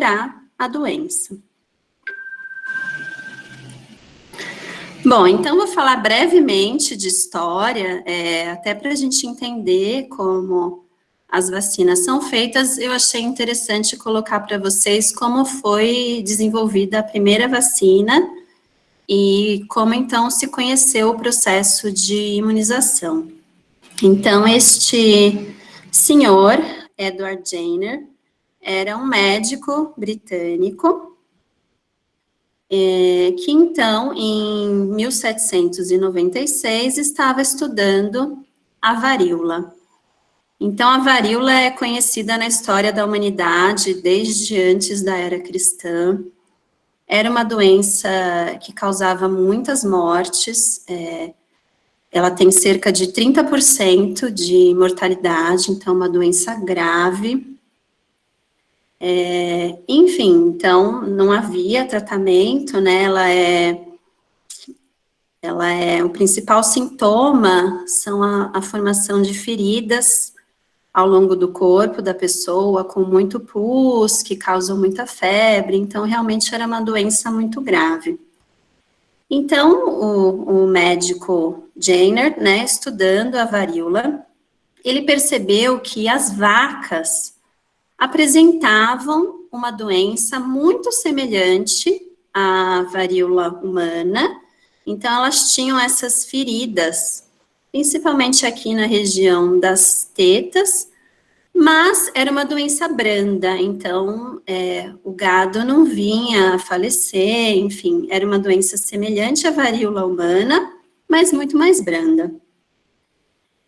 a doença. Bom, então vou falar brevemente de história, até para a gente entender como as vacinas são feitas. Eu achei interessante colocar para vocês como foi desenvolvida a primeira vacina e como então se conheceu o processo de imunização. Então, este senhor, Edward Jenner, era um médico britânico, que então, em 1796, estava estudando a varíola. Então, a varíola é conhecida na história da humanidade desde antes da era cristã. Era uma doença que causava muitas mortes, ela tem cerca de 30% de mortalidade, então uma doença grave. Enfim, então não havia tratamento, né? O principal sintoma são a formação de feridas ao longo do corpo da pessoa, com muito pus, que causam muita febre, então realmente era uma doença muito grave. Então, o médico Jenner, né, estudando a varíola, ele percebeu que as vacas apresentavam uma doença muito semelhante à varíola humana, então elas tinham essas feridas, principalmente aqui na região das tetas, mas era uma doença branda, então o gado não vinha a falecer, enfim, era uma doença semelhante à varíola humana, mas muito mais branda.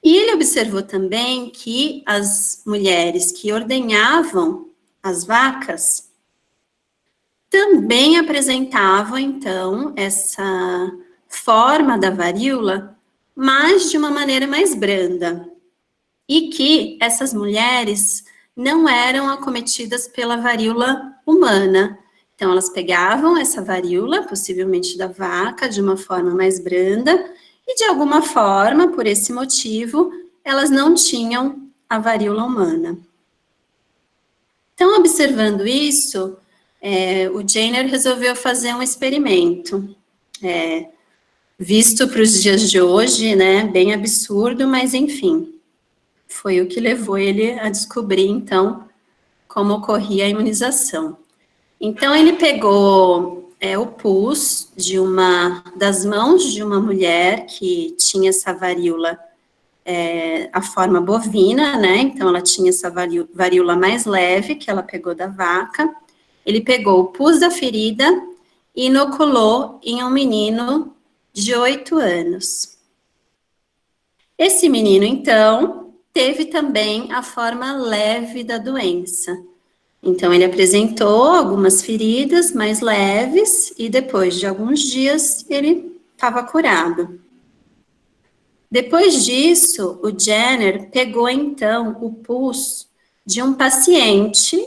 E ele observou também que as mulheres que ordenhavam as vacas também apresentavam, então, essa forma da varíola, mas de uma maneira mais branda. E que essas mulheres não eram acometidas pela varíola humana. Então, elas pegavam essa varíola, possivelmente da vaca, de uma forma mais branda, e de alguma forma, por esse motivo, elas não tinham a varíola humana. Então, observando isso, o Jenner resolveu fazer um experimento, visto para os dias de hoje, né, bem absurdo, mas enfim, foi o que levou ele a descobrir, então, como ocorria a imunização. Então, ele pegou o pus das mãos de uma mulher que tinha essa varíola, a forma bovina, né? Então, ela tinha essa varíola mais leve, que ela pegou da vaca. Ele pegou o pus da ferida e inoculou em um menino de 8 anos. Esse menino, então, teve também a forma leve da doença. Então, ele apresentou algumas feridas mais leves e depois de alguns dias ele estava curado. Depois disso, o Jenner pegou, então, o pus de um paciente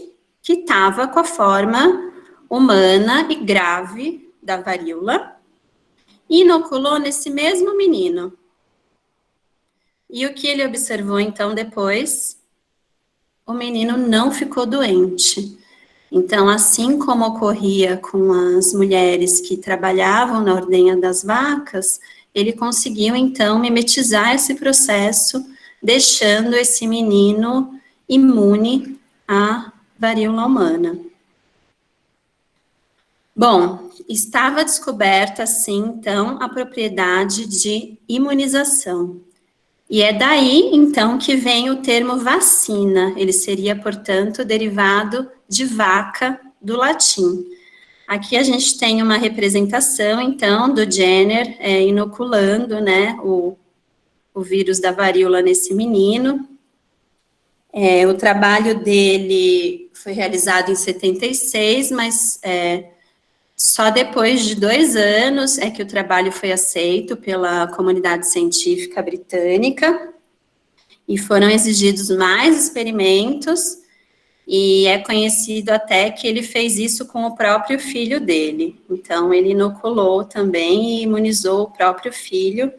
que estava com a forma humana e grave da varíola e inoculou nesse mesmo menino. E o que ele observou, então, depois? O menino não ficou doente. Então, assim como ocorria com as mulheres que trabalhavam na ordenha das vacas, ele conseguiu, então, mimetizar esse processo, deixando esse menino imune à varíola humana. Bom, estava descoberta, assim, então, a propriedade de imunização. E é daí, então, que vem o termo vacina. Ele seria, portanto, derivado de vaca, do latim. Aqui a gente tem uma representação, então, do Jenner inoculando, né, o vírus da varíola nesse menino. O trabalho dele foi realizado em 76, mas só depois de 2 anos é que o trabalho foi aceito pela comunidade científica britânica e foram exigidos mais experimentos e é conhecido até que ele fez isso com o próprio filho dele. Então, ele inoculou também e imunizou o próprio filho,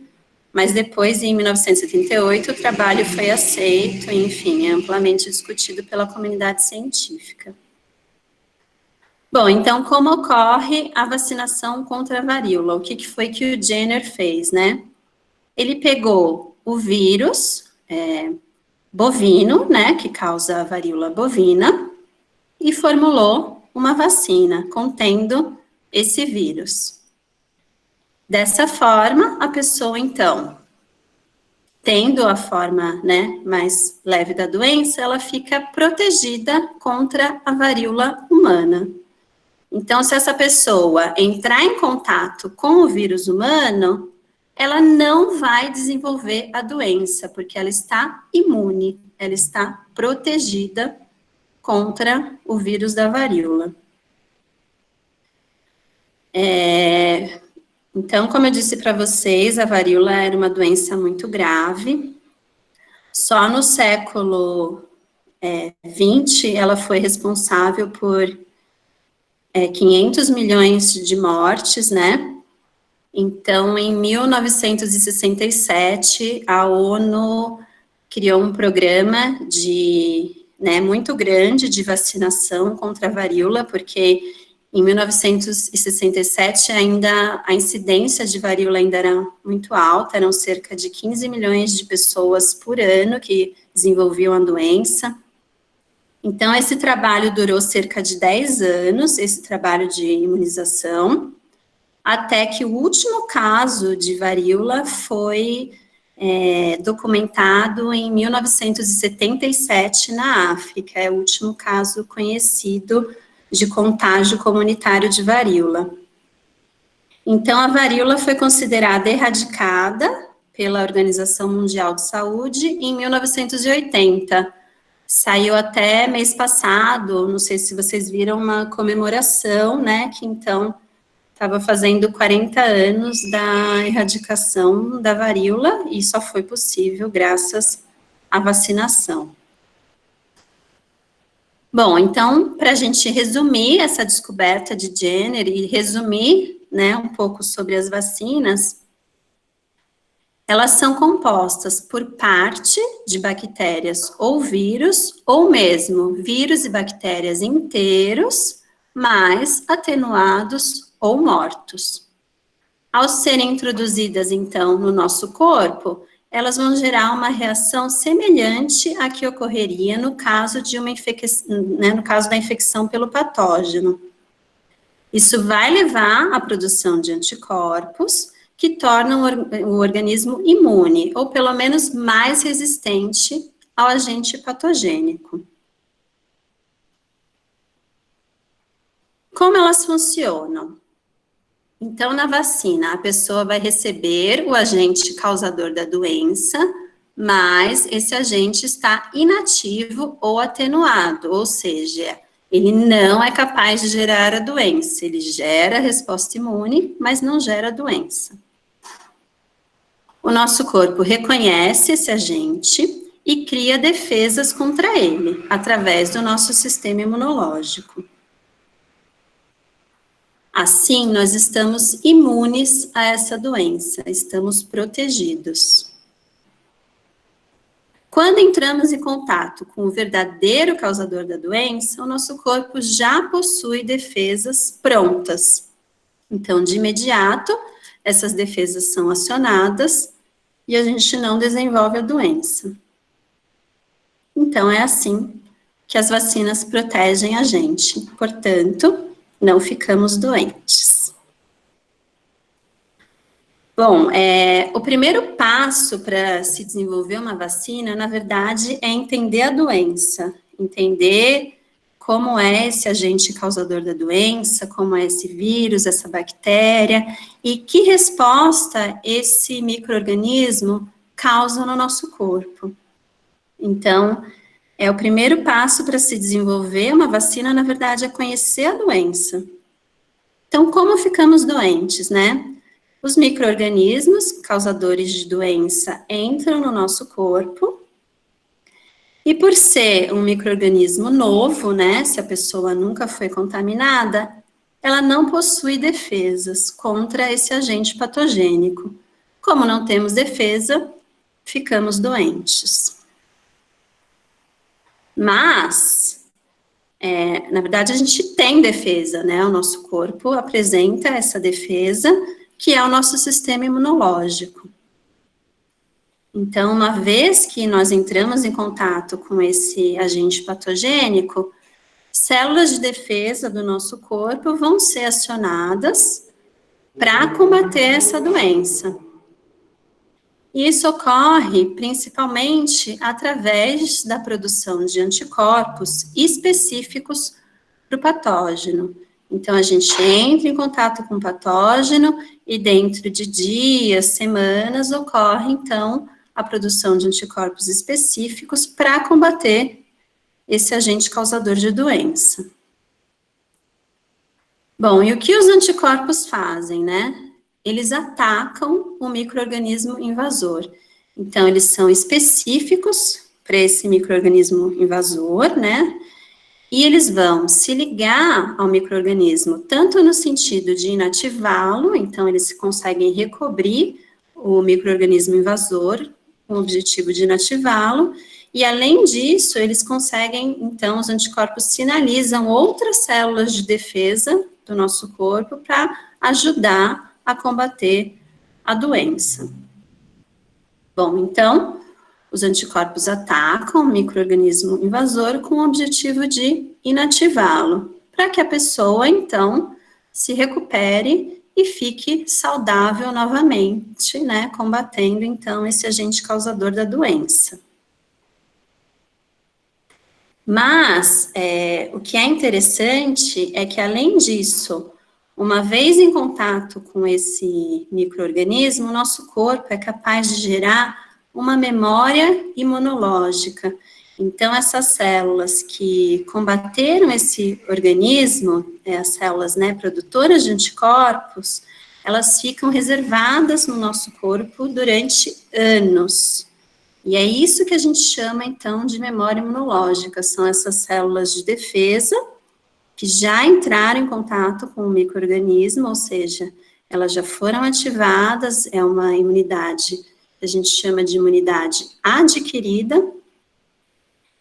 mas depois, em 1978, o trabalho foi aceito, enfim, é amplamente discutido pela comunidade científica. Bom, então, como ocorre a vacinação contra a varíola? O que foi que o Jenner fez, né? Ele pegou o vírus bovino, né, que causa a varíola bovina, e formulou uma vacina contendo esse vírus. Dessa forma, a pessoa, então, tendo a forma, né, mais leve da doença, ela fica protegida contra a varíola humana. Então, se essa pessoa entrar em contato com o vírus humano, ela não vai desenvolver a doença, porque ela está imune, ela está protegida contra o vírus da varíola. Então, como eu disse para vocês, a varíola era uma doença muito grave. Só no século XX, ela foi responsável por 500 milhões de mortes, né? Então, em 1967, a ONU criou um programa muito grande de vacinação contra a varíola, porque em 1967 ainda a incidência de varíola ainda era muito alta, eram cerca de 15 milhões de pessoas por ano que desenvolviam a doença. Então, esse trabalho durou cerca de 10 anos, esse trabalho de imunização, até que o último caso de varíola foi documentado em 1977 na África, é o último caso conhecido de contágio comunitário de varíola. Então, a varíola foi considerada erradicada pela Organização Mundial de Saúde em 1980. Saiu até mês passado, não sei se vocês viram, uma comemoração, né, que então estava fazendo 40 anos da erradicação da varíola, e só foi possível graças à vacinação. Bom, então, para a gente resumir essa descoberta de Jenner e resumir, né, um pouco sobre as vacinas, elas são compostas por parte de bactérias ou vírus, ou mesmo vírus e bactérias inteiros, mas atenuados ou mortos. Ao serem introduzidas, então, no nosso corpo, elas vão gerar uma reação semelhante à que ocorreria no caso de uma infecção, né, no caso da infecção pelo patógeno. Isso vai levar à produção de anticorpos que tornam o organismo imune, ou pelo menos mais resistente ao agente patogênico. Como elas funcionam? Então, na vacina, a pessoa vai receber o agente causador da doença, mas esse agente está inativo ou atenuado, ou seja, ele não é capaz de gerar a doença, ele gera a resposta imune, mas não gera a doença. O nosso corpo reconhece esse agente e cria defesas contra ele, através do nosso sistema imunológico. Assim, nós estamos imunes a essa doença, estamos protegidos. Quando entramos em contato com o verdadeiro causador da doença, o nosso corpo já possui defesas prontas. Então, de imediato, essas defesas são acionadas e a gente não desenvolve a doença. Então, é assim que as vacinas protegem a gente. Portanto, não ficamos doentes. Bom, o primeiro passo para se desenvolver uma vacina, na verdade, é entender a doença, entender como é esse agente causador da doença, como é esse vírus, essa bactéria, e que resposta esse micro-organismo causa no nosso corpo. Então, o primeiro passo para se desenvolver uma vacina, na verdade, é conhecer a doença. Então, como ficamos doentes, né? Os micro-organismos causadores de doença entram no nosso corpo, e por ser um micro-organismo novo, né, se a pessoa nunca foi contaminada, ela não possui defesas contra esse agente patogênico. Como não temos defesa, ficamos doentes. Mas, Na verdade, a gente tem defesa, né? O nosso corpo apresenta essa defesa, que é o nosso sistema imunológico. Então, uma vez que nós entramos em contato com esse agente patogênico, células de defesa do nosso corpo vão ser acionadas para combater essa doença. E isso ocorre principalmente através da produção de anticorpos específicos para o patógeno. Então, a gente entra em contato com o patógeno e dentro de dias, semanas, ocorre, então, a produção de anticorpos específicos para combater esse agente causador de doença. Bom, e o que os anticorpos fazem, né? Eles atacam o micro-organismo invasor. Então, eles são específicos para esse micro-organismo invasor, né? E eles vão se ligar ao micro-organismo, tanto no sentido de inativá-lo, então eles conseguem recobrir o micro-organismo invasor, com o objetivo de inativá-lo, e além disso, eles conseguem, então, os anticorpos sinalizam outras células de defesa do nosso corpo para ajudar a combater a doença. Bom, então, os anticorpos atacam o micro-organismo invasor com o objetivo de inativá-lo, para que a pessoa, então, se recupere e fique saudável novamente, né, combatendo, então, esse agente causador da doença. Mas, o que é interessante é que, além disso, uma vez em contato com esse micro-organismo, o nosso corpo é capaz de gerar uma memória imunológica. Então, essas células que combateram esse organismo, as células, né, produtoras de anticorpos, elas ficam reservadas no nosso corpo durante anos. E é isso que a gente chama, então, de memória imunológica. São essas células de defesa que já entraram em contato com o micro-organismo, ou seja, elas já foram ativadas, é uma imunidade que a gente chama de imunidade adquirida,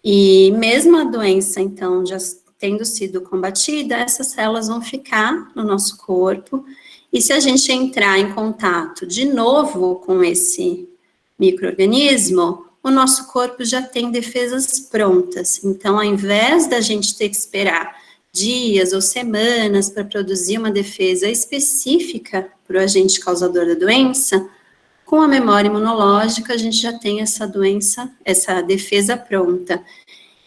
e mesmo a doença, então, já tendo sido combatida, essas células vão ficar no nosso corpo, e se a gente entrar em contato de novo com esse micro-organismo, o nosso corpo já tem defesas prontas. Então, ao invés da gente ter que esperar dias ou semanas para produzir uma defesa específica para o agente causador da doença, com a memória imunológica, a gente já tem essa defesa pronta.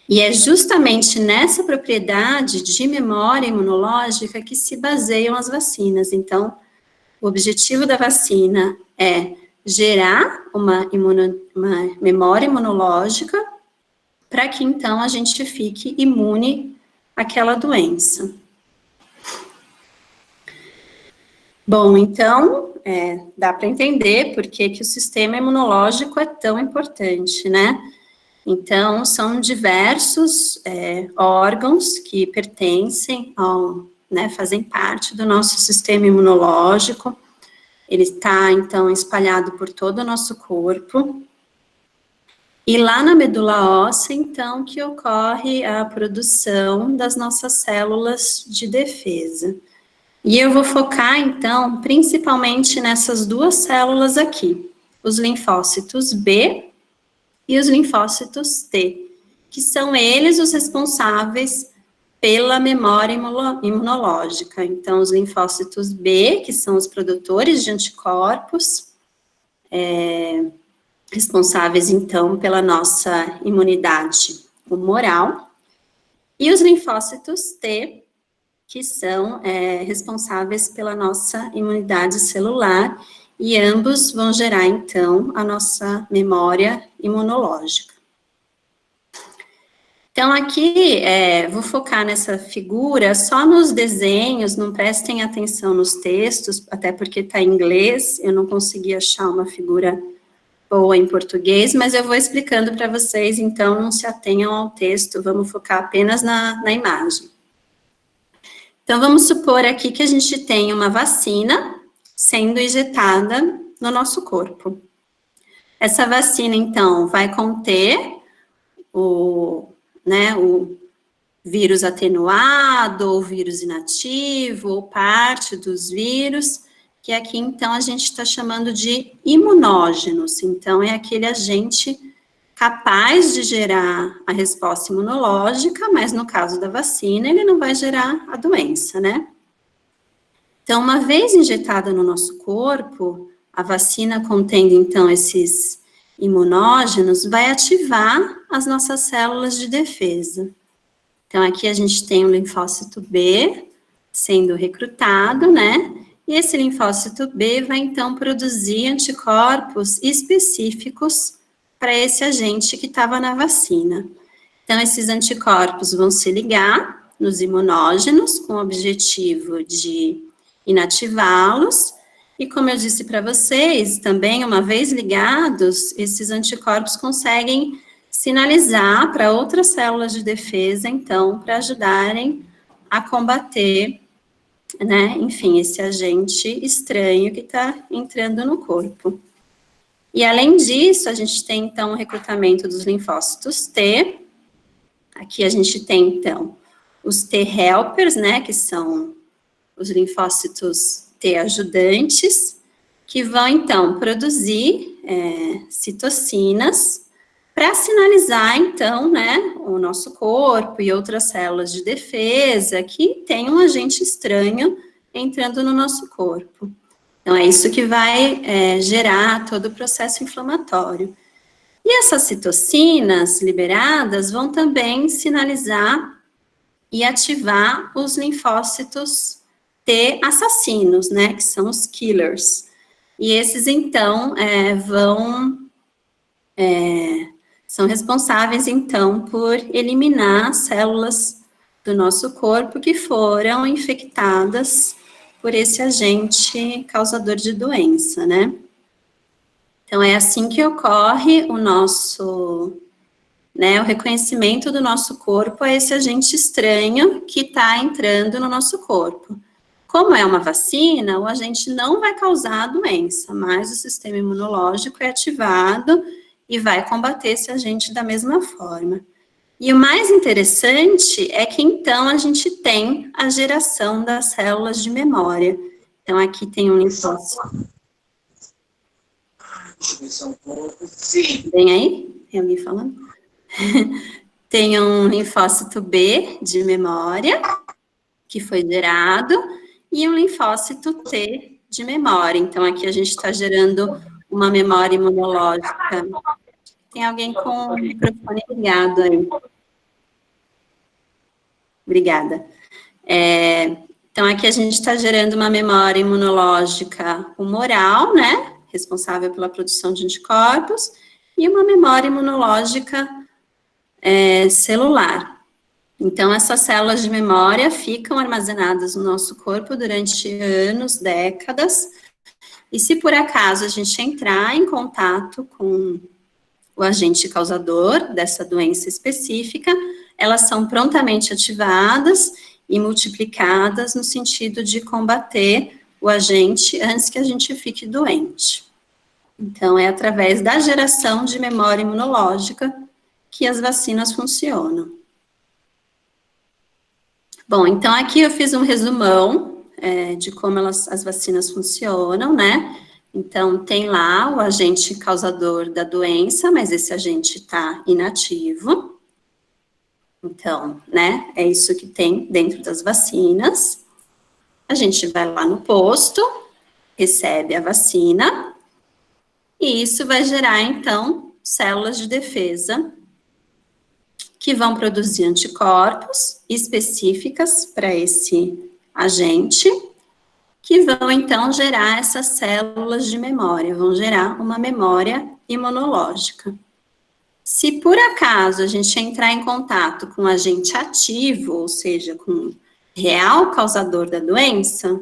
E é justamente nessa propriedade de memória imunológica que se baseiam as vacinas. Então, o objetivo da vacina é gerar uma memória imunológica para que, então, a gente fique imune àquela doença. Bom, então, dá para entender por que o sistema imunológico é tão importante, né? Então, são diversos órgãos que pertencem fazem parte do nosso sistema imunológico. Ele está, então, espalhado por todo o nosso corpo. E lá na medula óssea, então, que ocorre a produção das nossas células de defesa. E eu vou focar, então, principalmente nessas duas células aqui, os linfócitos B e os linfócitos T, que são eles os responsáveis pela memória imunológica. Então, os linfócitos B, que são os produtores de anticorpos, responsáveis, então, pela nossa imunidade humoral, e os linfócitos T, que são responsáveis pela nossa imunidade celular, e ambos vão gerar, então, a nossa memória imunológica. Então, aqui, vou focar nessa figura só nos desenhos, não prestem atenção nos textos, até porque está em inglês, eu não consegui achar uma figura boa em português, mas eu vou explicando para vocês, então não se atenham ao texto, vamos focar apenas na imagem. Então, vamos supor aqui que a gente tem uma vacina sendo injetada no nosso corpo. Essa vacina, então, vai conter vírus atenuado, ou vírus inativo, ou parte dos vírus, que aqui, então, a gente está chamando de imunógenos. Então, é aquele agente capaz de gerar a resposta imunológica, mas no caso da vacina, ele não vai gerar a doença, né? Então, uma vez injetada no nosso corpo, a vacina contendo, então, esses imunógenos, vai ativar as nossas células de defesa. Então, aqui a gente tem o linfócito B sendo recrutado, né? E esse linfócito B vai, então, produzir anticorpos específicos para esse agente que estava na vacina. Então, esses anticorpos vão se ligar nos imunógenos com o objetivo de inativá-los. E como eu disse para vocês, também, uma vez ligados, esses anticorpos conseguem sinalizar para outras células de defesa, então, para ajudarem a combater, né, enfim, esse agente estranho que está entrando no corpo. E, além disso, a gente tem, então, o recrutamento dos linfócitos T. Aqui a gente tem, então, os T-helpers, né, que são os linfócitos T ajudantes, que vão, então, produzir citocinas para sinalizar, então, né, o nosso corpo e outras células de defesa que tem um agente estranho entrando no nosso corpo. Então, é isso que vai gerar todo o processo inflamatório. E essas citocinas liberadas vão também sinalizar e ativar os linfócitos T assassinos, né, que são os killers. E esses, então, são responsáveis, então, por eliminar células do nosso corpo que foram infectadas por esse agente causador de doença, né? Então, é assim que ocorre o nosso, né, o reconhecimento do nosso corpo a esse agente estranho que está entrando no nosso corpo. Como é uma vacina, o agente não vai causar a doença, mas o sistema imunológico é ativado e vai combater esse agente da mesma forma. E o mais interessante é que, então, a gente tem a geração das células de memória. Então, aqui tem um linfócito. Tem aí? Tem alguém falando? Tem um linfócito B de memória, que foi gerado, e um linfócito T de memória. Então, aqui a gente está gerando uma memória imunológica. Tem alguém com o microfone ligado aí. Obrigada. Então, aqui a gente está gerando uma memória imunológica humoral, né? Responsável pela produção de anticorpos, e uma memória imunológica celular. Então, essas células de memória ficam armazenadas no nosso corpo durante anos, décadas, e se por acaso a gente entrar em contato com o agente causador dessa doença específica, elas são prontamente ativadas e multiplicadas no sentido de combater o agente antes que a gente fique doente. Então, é através da geração de memória imunológica que as vacinas funcionam. Bom, então aqui eu fiz um resumão de como as vacinas funcionam, né? Então, tem lá o agente causador da doença, mas esse agente está inativo. Então, né, é isso que tem dentro das vacinas. A gente vai lá no posto, recebe a vacina, e isso vai gerar, então, células de defesa que vão produzir anticorpos específicas para esse agente, que vão, então, gerar essas células de memória, vão gerar uma memória imunológica. Se, por acaso, a gente entrar em contato com um agente ativo, ou seja, com um real causador da doença,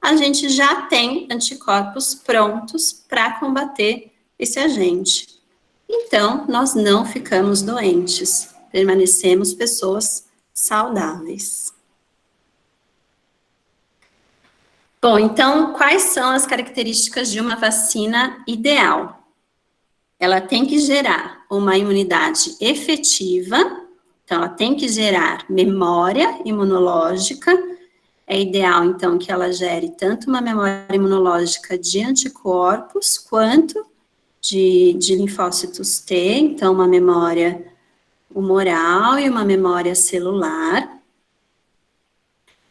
a gente já tem anticorpos prontos para combater esse agente. Então, nós não ficamos doentes, permanecemos pessoas saudáveis. Bom, então, quais são as características de uma vacina ideal? Ela tem que gerar uma imunidade efetiva, Então, ela tem que gerar memória imunológica. É ideal, então, que ela gere tanto uma memória imunológica de anticorpos, quanto de linfócitos T, então, uma memória humoral e uma memória celular.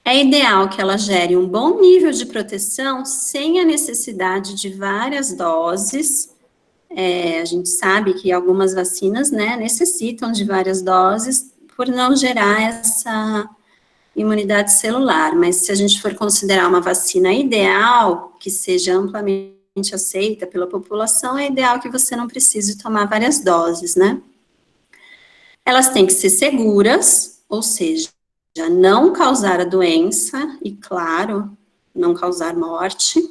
É ideal que ela gere um bom nível de proteção sem a necessidade de várias doses. A gente sabe que algumas vacinas, né, necessitam de várias doses por não gerar essa imunidade celular, mas se a gente for considerar uma vacina ideal, que seja amplamente aceita pela população, é ideal que você não precise tomar várias doses, né? Elas têm que ser seguras, ou seja, não causar a doença e, claro, não causar morte.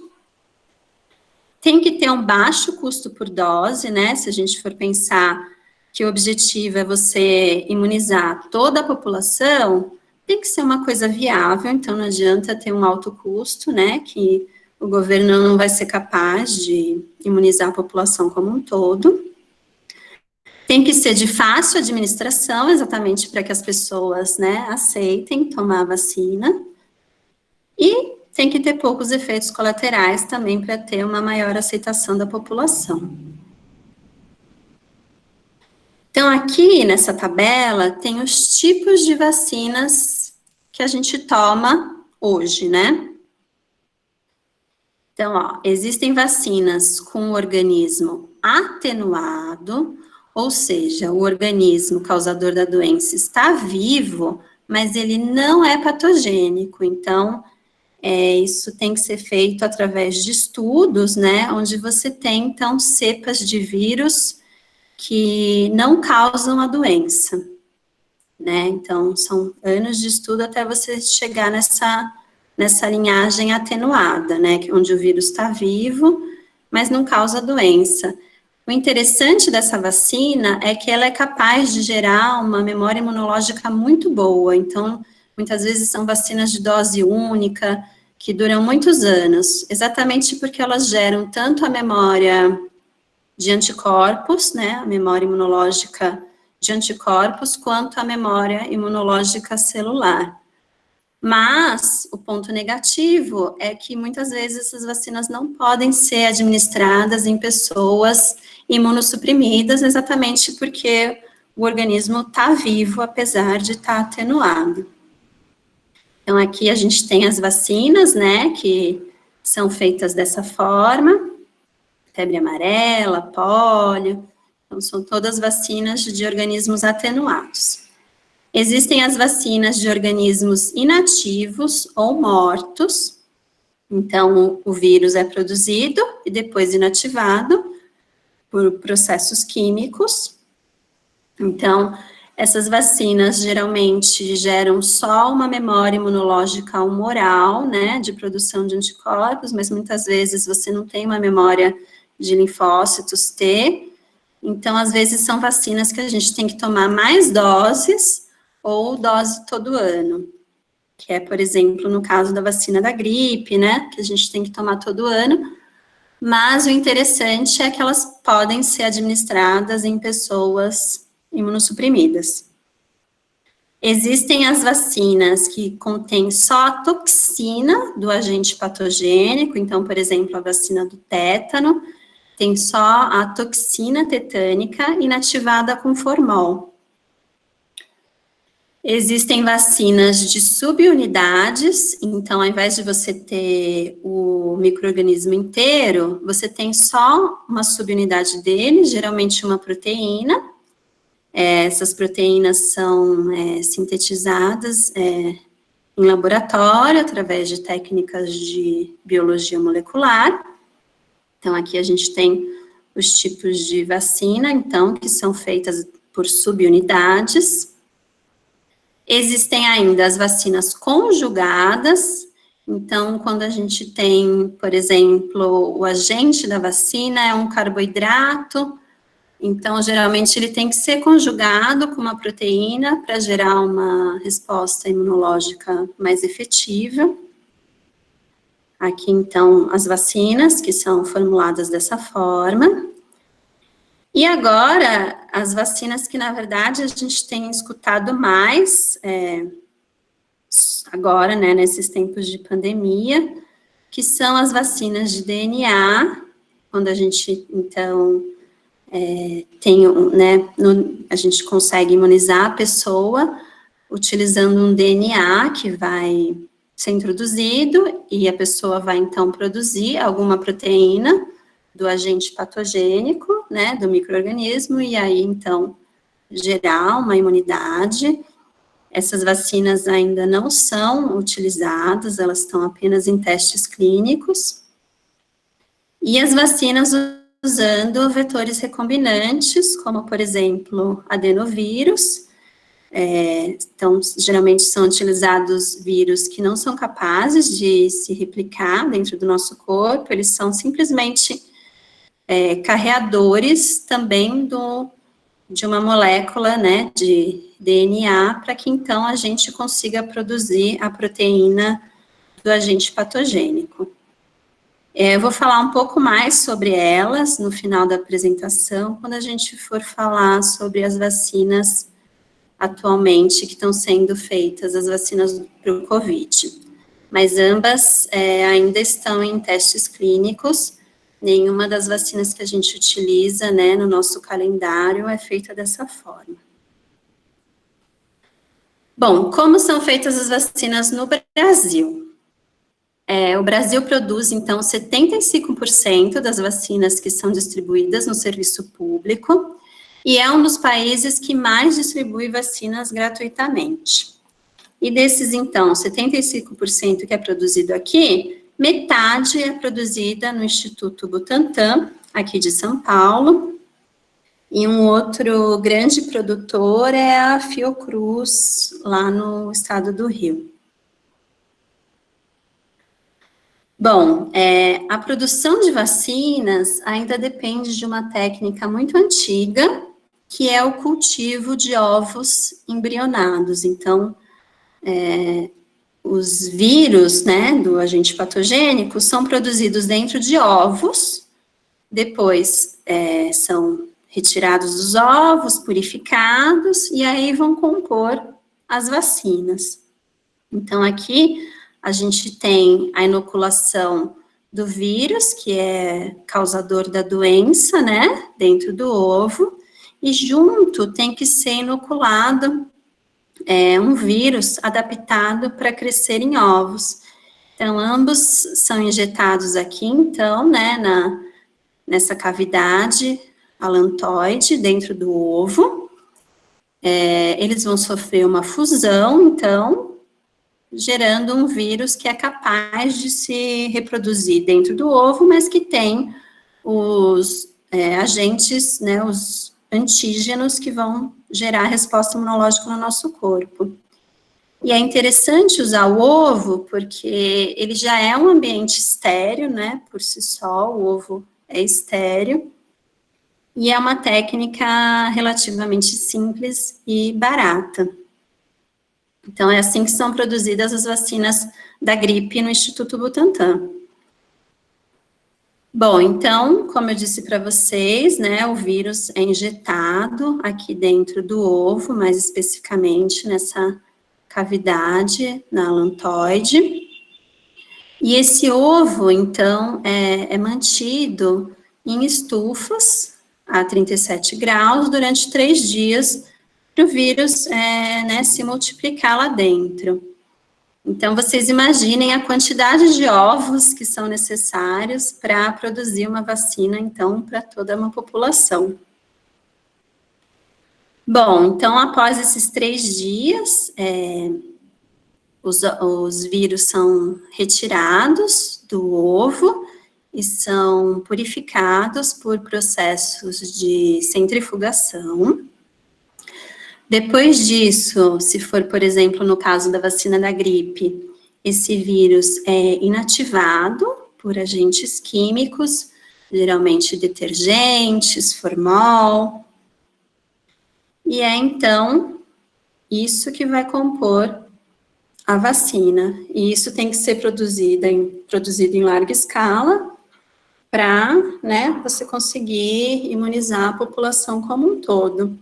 Tem que ter um baixo custo por dose, né? Se a gente for pensar que o objetivo é você imunizar toda a população, tem que ser uma coisa viável, então não adianta ter um alto custo, né? Que o governo não vai ser capaz de imunizar a população como um todo. Tem que ser de fácil administração, exatamente para que as pessoas, né, aceitem tomar a vacina. E tem que ter poucos efeitos colaterais também para ter uma maior aceitação da população. Então, aqui nessa tabela tem os tipos de vacinas que a gente toma hoje, né? Então, ó, existem vacinas com o organismo atenuado, ou seja, o organismo causador da doença está vivo, mas ele não é patogênico. Então, isso tem que ser feito através de estudos, né, onde você tem, então, cepas de vírus que não causam a doença, né? Então, são anos de estudo até você chegar nessa linhagem atenuada, né, onde o vírus está vivo, mas não causa doença. O interessante dessa vacina é que ela é capaz de gerar uma memória imunológica muito boa, então, muitas vezes são vacinas de dose única, que duram muitos anos, exatamente porque elas geram tanto a memória de anticorpos, né, a memória imunológica de anticorpos, quanto a memória imunológica celular. Mas o ponto negativo é que muitas vezes essas vacinas não podem ser administradas em pessoas imunossuprimidas, exatamente porque o organismo está vivo, apesar de estar atenuado. Então, aqui a gente tem as vacinas, né, que são feitas dessa forma, febre amarela, pólio, então são todas vacinas de organismos atenuados. Existem as vacinas de organismos inativos ou mortos, então o vírus é produzido e depois inativado por processos químicos. Então, essas vacinas geralmente geram só uma memória imunológica humoral, né, de produção de anticorpos, mas muitas vezes você não tem uma memória de linfócitos T, então às vezes são vacinas que a gente tem que tomar mais doses, ou dose todo ano, que é, por exemplo, no caso da vacina da gripe, né, que a gente tem que tomar todo ano, mas o interessante é que elas podem ser administradas em pessoas imunossuprimidas. Existem as vacinas que contêm só a toxina do agente patogênico, então, por exemplo, a vacina do tétano, tem só a toxina tetânica inativada com formol. Existem vacinas de subunidades, então, ao invés de você ter o micro-organismo inteiro, você tem só uma subunidade dele, geralmente uma proteína. Essas proteínas são sintetizadas em laboratório, através de técnicas de biologia molecular. Então, aqui a gente tem os tipos de vacina, então, que são feitas por subunidades. Existem ainda as vacinas conjugadas, então, quando a gente tem, por exemplo, o agente da vacina é um carboidrato, então, geralmente, ele tem que ser conjugado com uma proteína para gerar uma resposta imunológica mais efetiva. Aqui, então, as vacinas, que são formuladas dessa forma. E agora, as vacinas que, na verdade, a gente tem escutado mais, agora, né, nesses tempos de pandemia, que são as vacinas de DNA, quando a gente, então, né, a gente consegue imunizar a pessoa utilizando um DNA que vai ser introduzido e a pessoa vai, então, produzir alguma proteína do agente patogênico, né, do micro-organismo, e aí, então, gerar uma imunidade. Essas vacinas ainda não são utilizadas, elas estão apenas em testes clínicos. E as vacinas usando vetores recombinantes, como, por exemplo, adenovírus. Então, geralmente são utilizados vírus que não são capazes de se replicar dentro do nosso corpo, eles são simplesmente carreadores também de uma molécula, né, de DNA, para que então a gente consiga produzir a proteína do agente patogênico. Eu vou falar um pouco mais sobre elas no final da apresentação, quando a gente for falar sobre as vacinas atualmente que estão sendo feitas, as vacinas para o COVID. Mas ambas ainda estão em testes clínicos. Nenhuma das vacinas que a gente utiliza, né, no nosso calendário é feita dessa forma. Bom, como são feitas as vacinas no Brasil? O Brasil produz, então, 75% das vacinas que são distribuídas no serviço público e é um dos países que mais distribui vacinas gratuitamente. E desses, então, 75% que é produzido aqui, metade é produzida no Instituto Butantan, aqui de São Paulo, e um outro grande produtor é a Fiocruz, lá no estado do Rio. Bom, a produção de vacinas ainda depende de uma técnica muito antiga, que é o cultivo de ovos embrionados. Então, os vírus, né, do agente patogênico são produzidos dentro de ovos, depois são retirados dos ovos, purificados, e aí vão compor as vacinas. Então, aqui a gente tem a inoculação do vírus, que é causador da doença, né, dentro do ovo, e junto tem que ser inoculado um vírus adaptado para crescer em ovos. Então, ambos são injetados aqui, então, né, nessa cavidade alantoide dentro do ovo. Eles vão sofrer uma fusão, então, gerando um vírus que é capaz de se reproduzir dentro do ovo, mas que tem os agentes, né, os antígenos que vão gerar resposta imunológica no nosso corpo. E é interessante usar o ovo, porque ele já é um ambiente estéril, né, por si só, o ovo é estéril, e é uma técnica relativamente simples e barata. Então, é assim que são produzidas as vacinas da gripe no Instituto Butantan. Bom, então, como eu disse para vocês, né, o vírus é injetado aqui dentro do ovo, mais especificamente nessa cavidade, na alantoide. E esse ovo, então, é mantido em estufas a 37 graus durante 3 dias, para o vírus né, se multiplicar lá dentro. Então, vocês imaginem a quantidade de ovos que são necessários para produzir uma vacina, então, para toda uma população. Bom, então, após esses 3 dias, os vírus são retirados do ovo e são purificados por processos de centrifugação. Depois disso, se for, por exemplo, no caso da vacina da gripe, esse vírus é inativado por agentes químicos, geralmente detergentes, formol, e é então isso que vai compor a vacina. E isso tem que ser produzido em larga escala, para, né, você conseguir imunizar a população como um todo.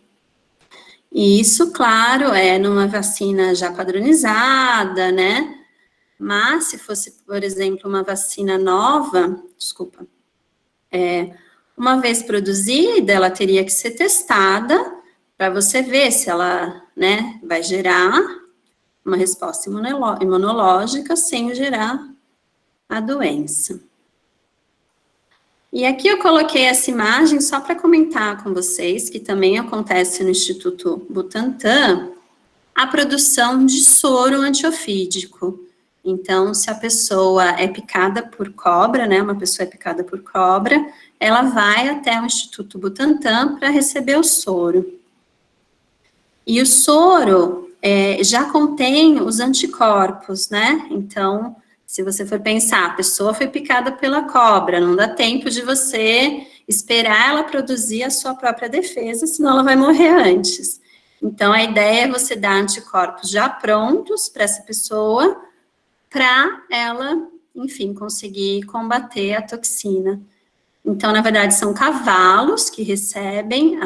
E isso, claro, é numa vacina já padronizada, né? Mas se fosse, por exemplo, uma vacina nova, uma vez produzida, ela teria que ser testada para você ver se ela, né, vai gerar uma resposta imunológica sem gerar a doença. E aqui eu coloquei essa imagem só para comentar com vocês que também acontece no Instituto Butantan a produção de soro antiofídico. Então, se a pessoa é picada por cobra, né, uma pessoa é picada por cobra, ela vai até o Instituto Butantan para receber o soro. E o soro já contém os anticorpos, né? Então, se você for pensar, a pessoa foi picada pela cobra, não dá tempo de você esperar ela produzir a sua própria defesa, senão ela vai morrer antes. Então, a ideia é você dar anticorpos já prontos para essa pessoa, para ela, enfim, conseguir combater a toxina. Então, na verdade, são cavalos que recebem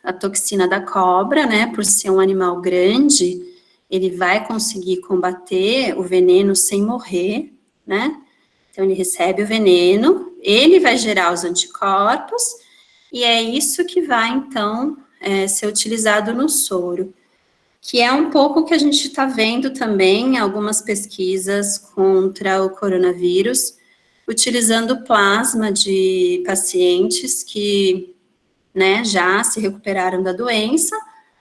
a toxina da cobra, né, por ser um animal grande, ele vai conseguir combater o veneno sem morrer, né, então ele recebe o veneno, ele vai gerar os anticorpos, e é isso que vai, então, ser utilizado no soro, que é um pouco o que a gente está vendo também em algumas pesquisas contra o coronavírus, utilizando plasma de pacientes que, né, já se recuperaram da doença,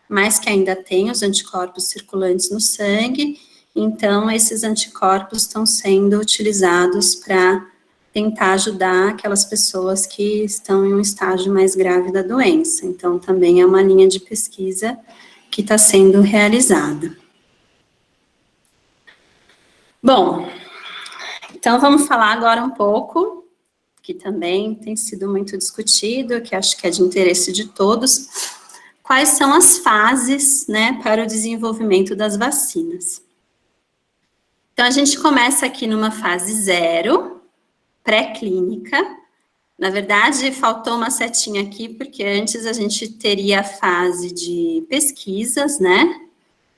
mas que ainda têm os anticorpos circulantes no sangue, então esses anticorpos estão sendo utilizados para tentar ajudar aquelas pessoas que estão em um estágio mais grave da doença. Então, também é uma linha de pesquisa que está sendo realizada. Bom, então vamos falar agora um pouco, que também tem sido muito discutido, que acho que é de interesse de todos, quais são as fases, né, para o desenvolvimento das vacinas. Então, a gente começa aqui numa fase 0, pré-clínica. Na verdade, faltou uma setinha aqui, porque antes a gente teria a fase de pesquisas, né?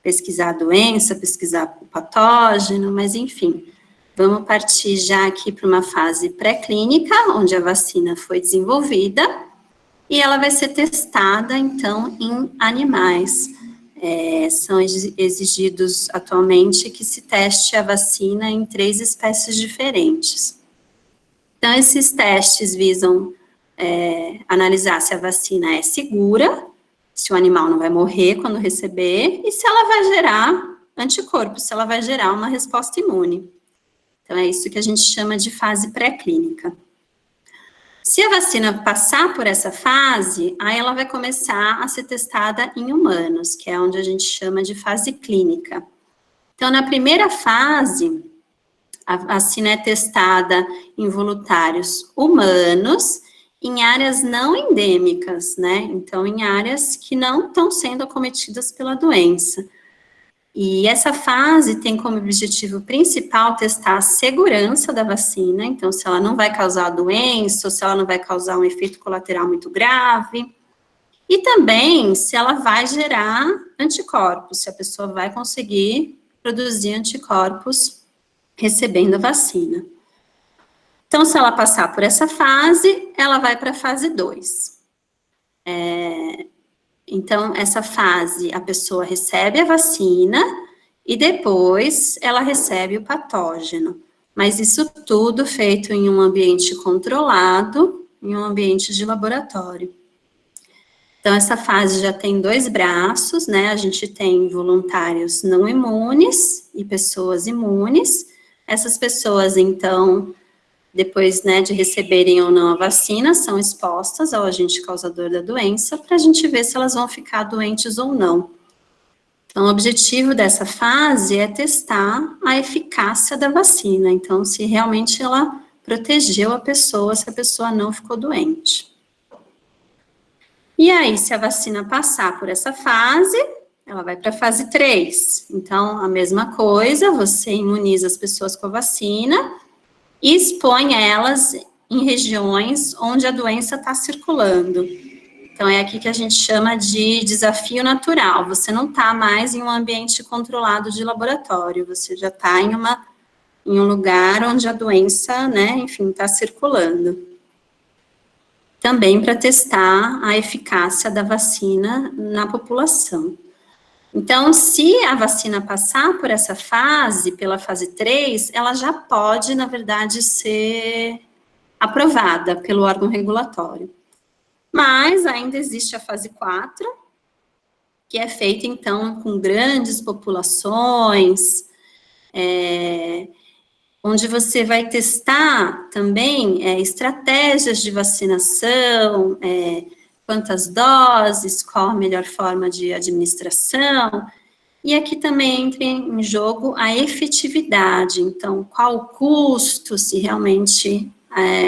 Pesquisar a doença, pesquisar o patógeno, mas enfim, vamos partir já aqui para uma fase pré-clínica, onde a vacina foi desenvolvida, e ela vai ser testada, então, em animais. São exigidos atualmente que se teste a vacina em 3 espécies diferentes. Então, esses testes visam analisar se a vacina é segura, se o animal não vai morrer quando receber, e se ela vai gerar anticorpos, se ela vai gerar uma resposta imune. Então, é isso que a gente chama de fase pré-clínica. Se a vacina passar por essa fase, aí ela vai começar a ser testada em humanos, que é onde a gente chama de fase clínica. Então, na primeira fase, a vacina é testada em voluntários humanos, em áreas não endêmicas, né? Então, em áreas que não estão sendo acometidas pela doença. E essa fase tem como objetivo principal testar a segurança da vacina, então se ela não vai causar doença, ou se ela não vai causar um efeito colateral muito grave, e também se ela vai gerar anticorpos, se a pessoa vai conseguir produzir anticorpos recebendo a vacina. Então, se ela passar por essa fase, ela vai para a fase 2. Então, essa fase, a pessoa recebe a vacina e depois ela recebe o patógeno. Mas isso tudo feito em um ambiente controlado, em um ambiente de laboratório. Então, essa fase já tem 2 braços, né? A gente tem voluntários não imunes e pessoas imunes. Essas pessoas, então, depois, né, de receberem ou não a vacina, são expostas ao agente causador da doença, para a gente ver se elas vão ficar doentes ou não. Então, o objetivo dessa fase é testar a eficácia da vacina, então, se realmente ela protegeu a pessoa, se a pessoa não ficou doente. E aí, se a vacina passar por essa fase, ela vai para a fase 3. Então, a mesma coisa, você imuniza as pessoas com a vacina, e expõe elas em regiões onde a doença está circulando. Então, é aqui que a gente chama de desafio natural. Você não está mais em um ambiente controlado de laboratório, você já está em um lugar onde a doença, né, enfim, está circulando. Também para testar a eficácia da vacina na população. Então, se a vacina passar por essa fase, pela fase 3, ela já pode, na verdade, ser aprovada pelo órgão regulatório. Mas ainda existe a fase 4, que é feita, então, com grandes populações, onde você vai testar também estratégias de vacinação, quantas doses, qual a melhor forma de administração, e aqui também entra em jogo a efetividade, então, qual o custo, se realmente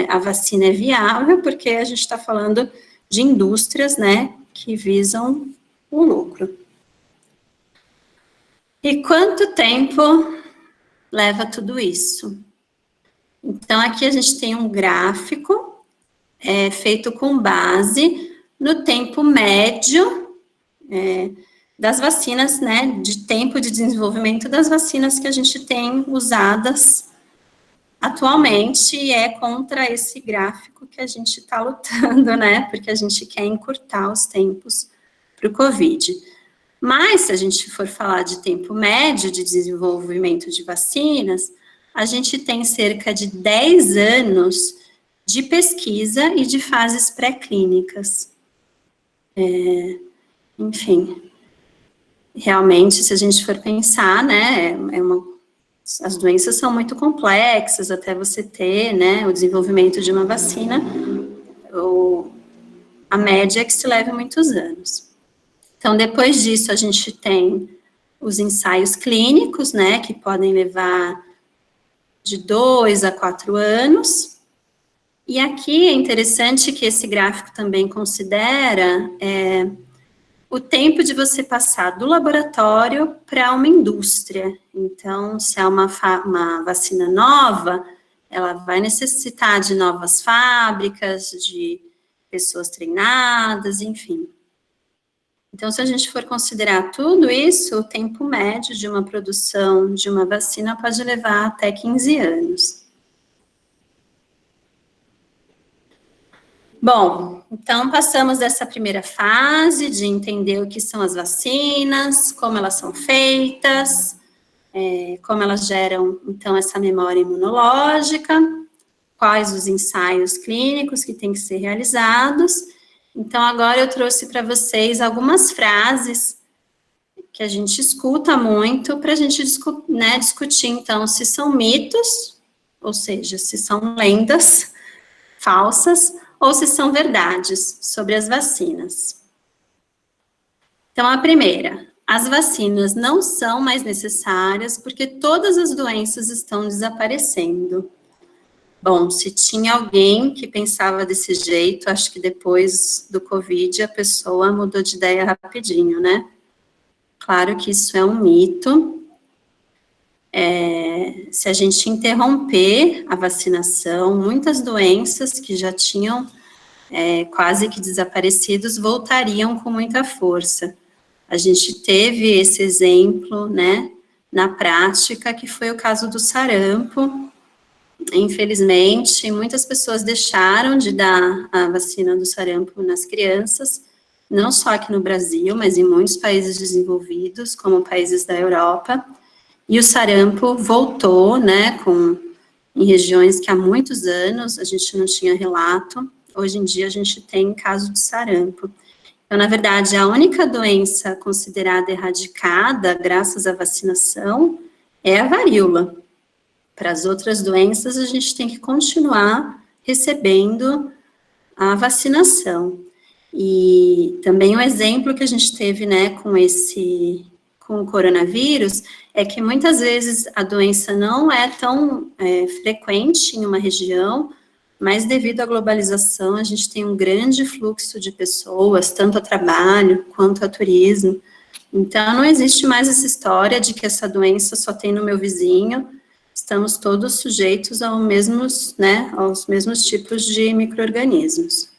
a vacina é viável, porque a gente está falando de indústrias, né, que visam o lucro. E quanto tempo leva tudo isso? Então, aqui a gente tem um gráfico feito com base no tempo médio das vacinas, né, de tempo de desenvolvimento das vacinas que a gente tem usadas atualmente, e é contra esse gráfico que a gente está lutando, né, porque a gente quer encurtar os tempos para o Covid. Mas, se a gente for falar de tempo médio de desenvolvimento de vacinas, a gente tem cerca de 10 anos de pesquisa e de fases pré-clínicas. Enfim, realmente, se a gente for pensar, né, as doenças são muito complexas até você ter, né, o desenvolvimento de uma vacina, a média é que se leva muitos anos. Então, depois disso, a gente tem os ensaios clínicos, né, que podem levar de 2 a 4 anos, e aqui é interessante que esse gráfico também considera o tempo de você passar do laboratório para uma indústria. Então, se é uma vacina nova, ela vai necessitar de novas fábricas, de pessoas treinadas, enfim. Então, se a gente for considerar tudo isso, o tempo médio de uma produção de uma vacina pode levar até 15 anos. Bom, então passamos dessa primeira fase de entender o que são as vacinas, como elas são feitas, como elas geram, então, essa memória imunológica, quais os ensaios clínicos que têm que ser realizados. Então, agora eu trouxe para vocês algumas frases que a gente escuta muito para a gente discutir, então, se são mitos, ou seja, se são lendas falsas, ou se são verdades sobre as vacinas. Então, a primeira, as vacinas não são mais necessárias porque todas as doenças estão desaparecendo. Bom, se tinha alguém que pensava desse jeito, acho que depois do Covid a pessoa mudou de ideia rapidinho, né? Claro que isso é um mito. Se a gente interromper a vacinação, muitas doenças que já tinham quase que desaparecidos voltariam com muita força. A gente teve esse exemplo, né, na prática, que foi o caso do sarampo. Infelizmente, muitas pessoas deixaram de dar a vacina do sarampo nas crianças, não só aqui no Brasil, mas em muitos países desenvolvidos, como países da Europa, e o sarampo voltou, né, em regiões que há muitos anos a gente não tinha relato. Hoje em dia a gente tem caso de sarampo. Então, na verdade, a única doença considerada erradicada, graças à vacinação, é a varíola. Para as outras doenças, a gente tem que continuar recebendo a vacinação. E também um exemplo que a gente teve, né, com o coronavírus, é que muitas vezes a doença não é tão frequente em uma região, mas devido à globalização, a gente tem um grande fluxo de pessoas, tanto a trabalho quanto a turismo. Então, não existe mais essa história de que essa doença só tem no meu vizinho, estamos todos sujeitos aos mesmos, né, aos mesmos tipos de micro-organismos.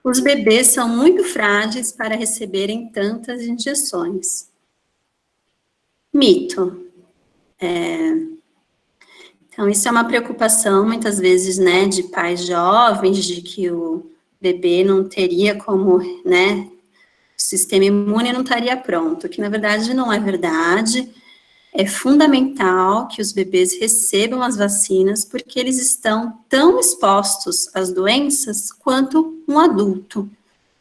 Os bebês são muito frágeis para receberem tantas injeções. Mito. Então, isso é uma preocupação, muitas vezes, né, de pais jovens, de que o bebê não teria como, né, o sistema imune não estaria pronto, que na verdade não é verdade. É fundamental que os bebês recebam as vacinas, porque eles estão tão expostos às doenças quanto um adulto,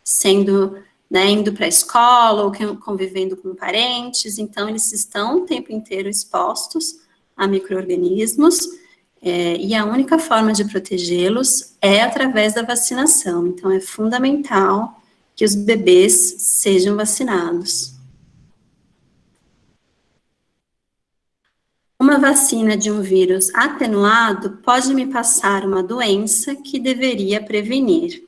sendo, né, indo para a escola ou convivendo com parentes, então eles estão o tempo inteiro expostos a micro-organismos, e a única forma de protegê-los é através da vacinação. Então, é fundamental que os bebês sejam vacinados. Uma vacina de um vírus atenuado pode me passar uma doença que deveria prevenir.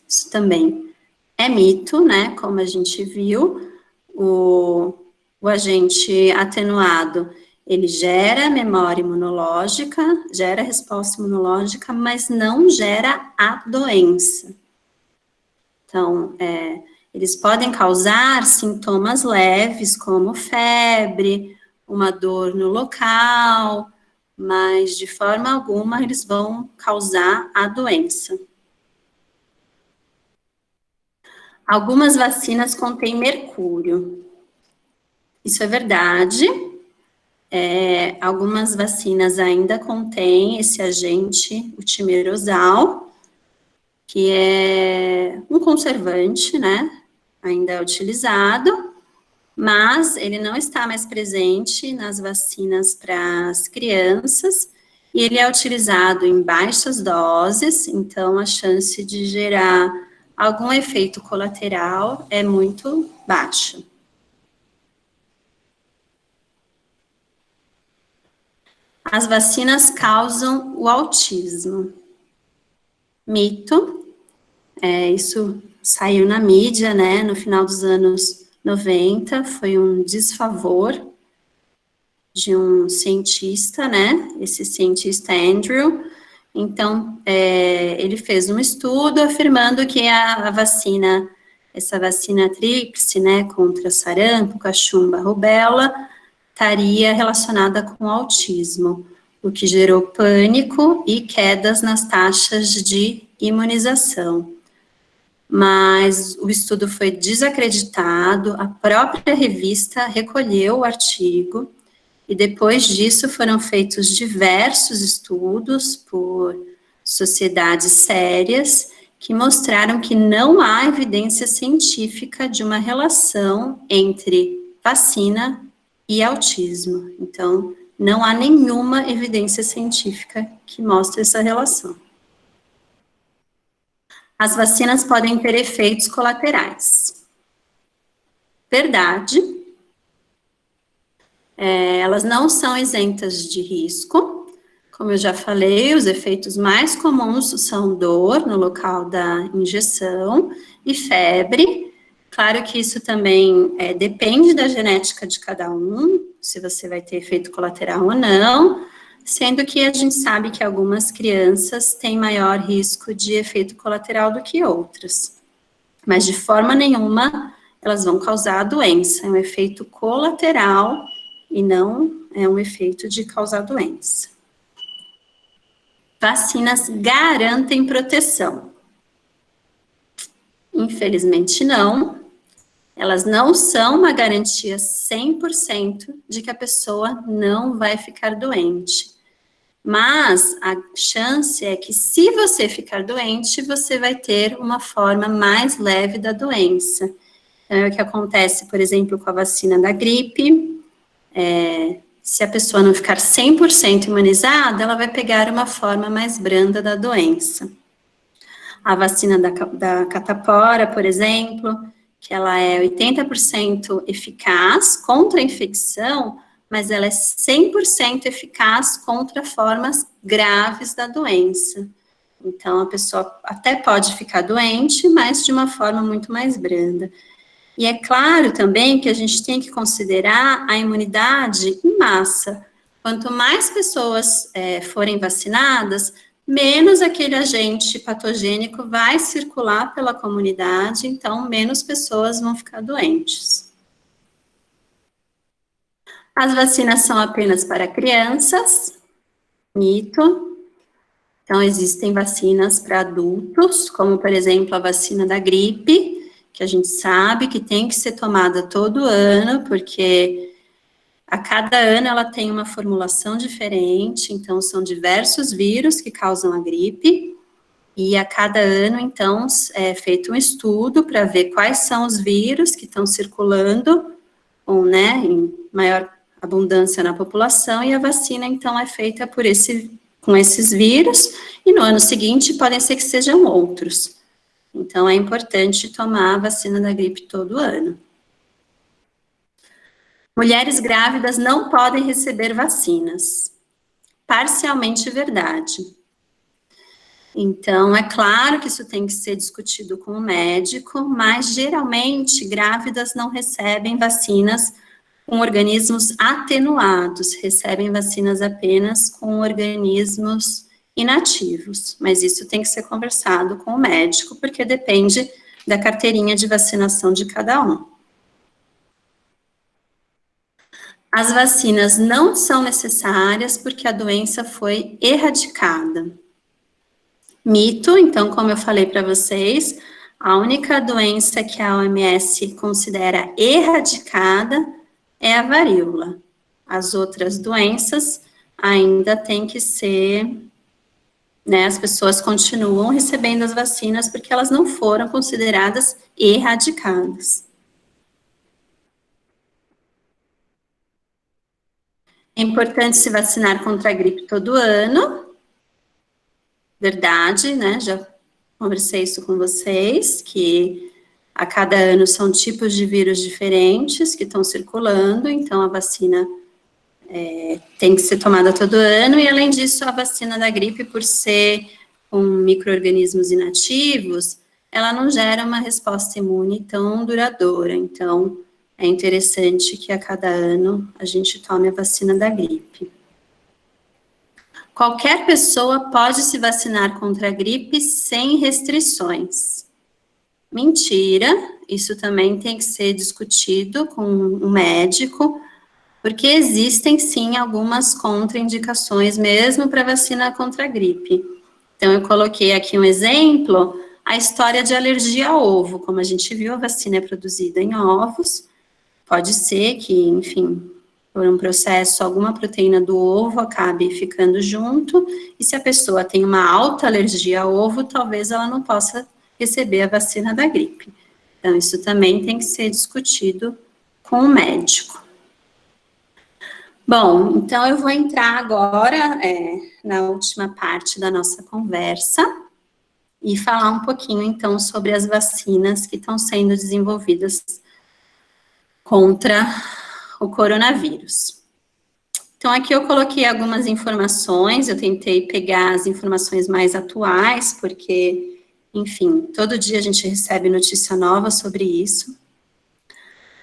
Isso também é mito, né? Como a gente viu, o agente atenuado, ele gera memória imunológica, gera resposta imunológica, mas não gera a doença. Então, eles podem causar sintomas leves, como febre, uma dor no local, mas de forma alguma eles vão causar a doença. Algumas vacinas contêm mercúrio. Isso é verdade. Algumas vacinas ainda contêm esse agente, o timerosal, que é um conservante, né? Ainda é utilizado, mas ele não está mais presente nas vacinas para as crianças, e ele é utilizado em baixas doses, então a chance de gerar algum efeito colateral é muito baixa. As vacinas causam o autismo. Mito. Isso saiu na mídia, né, no final dos anos 90, foi um desfavor de um cientista, né, esse cientista Andrew. Então, ele fez um estudo afirmando que a vacina, essa vacina tríplice, né, contra sarampo, cachumba, rubéola, estaria relacionada com autismo, o que gerou pânico e quedas nas taxas de imunização. Mas o estudo foi desacreditado, a própria revista recolheu o artigo, e depois disso foram feitos diversos estudos por sociedades sérias que mostraram que não há evidência científica de uma relação entre vacina e autismo. Então, não há nenhuma evidência científica que mostre essa relação. As vacinas podem ter efeitos colaterais. Verdade. Elas não são isentas de risco. Como eu já falei, os efeitos mais comuns são dor no local da injeção e febre. Claro que isso também depende da genética de cada um, se você vai ter efeito colateral ou não, sendo que a gente sabe que algumas crianças têm maior risco de efeito colateral do que outras. Mas de forma nenhuma elas vão causar a doença, é um efeito colateral e não é um efeito de causar doença. Vacinas garantem proteção? Infelizmente não. Elas não são uma garantia 100% de que a pessoa não vai ficar doente. Mas a chance é que, se você ficar doente, você vai ter uma forma mais leve da doença. Então, é o que acontece, por exemplo, com a vacina da gripe. Se a pessoa não ficar 100% imunizada, ela vai pegar uma forma mais branda da doença. A vacina da catapora, por exemplo, que ela é 80% eficaz contra a infecção, mas ela é 100% eficaz contra formas graves da doença. Então, a pessoa até pode ficar doente, mas de uma forma muito mais branda. E é claro também que a gente tem que considerar a imunidade em massa. Quanto mais pessoas forem vacinadas, menos aquele agente patogênico vai circular pela comunidade, então menos pessoas vão ficar doentes. As vacinas são apenas para crianças, mito. Então, existem vacinas para adultos, como, por exemplo, a vacina da gripe, que a gente sabe que tem que ser tomada todo ano, porque a cada ano ela tem uma formulação diferente, então são diversos vírus que causam a gripe, e a cada ano, então, é feito um estudo para ver quais são os vírus que estão circulando, ou, né, em maior abundância na população, e a vacina, então, é feita com esses vírus, e no ano seguinte podem ser que sejam outros. Então, é importante tomar a vacina da gripe todo ano. Mulheres grávidas não podem receber vacinas. Parcialmente verdade. Então, é claro que isso tem que ser discutido com o médico, mas geralmente grávidas não recebem vacinas com organismos atenuados, recebem vacinas apenas com organismos inativos, mas isso tem que ser conversado com o médico, porque depende da carteirinha de vacinação de cada um. As vacinas não são necessárias porque a doença foi erradicada. Mito, então, como eu falei para vocês, a única doença que a OMS considera erradicada é a varíola. As outras doenças ainda tem que ser, né, as pessoas continuam recebendo as vacinas porque elas não foram consideradas erradicadas. É importante se vacinar contra a gripe todo ano. Verdade, né? Já conversei isso com vocês, que a cada ano são tipos de vírus diferentes que estão circulando, então a vacina tem que ser tomada todo ano, e além disso, a vacina da gripe, por ser com micro-organismos inativos, ela não gera uma resposta imune tão duradoura, então é interessante que a cada ano a gente tome a vacina da gripe. Qualquer pessoa pode se vacinar contra a gripe sem restrições. Mentira, isso também tem que ser discutido com um médico, porque existem sim algumas contraindicações mesmo para vacina contra a gripe. Então, eu coloquei aqui um exemplo, a história de alergia a ovo. Como a gente viu, a vacina é produzida em ovos, pode ser que, enfim, por um processo, alguma proteína do ovo acabe ficando junto, e se a pessoa tem uma alta alergia ao ovo, talvez ela não possa receber a vacina da gripe. Então, isso também tem que ser discutido com o médico. Bom, então eu vou entrar agora na última parte da nossa conversa e falar um pouquinho, então, sobre as vacinas que estão sendo desenvolvidas contra o coronavírus. Então, aqui eu coloquei algumas informações, eu tentei pegar as informações mais atuais, porque, enfim, todo dia a gente recebe notícia nova sobre isso.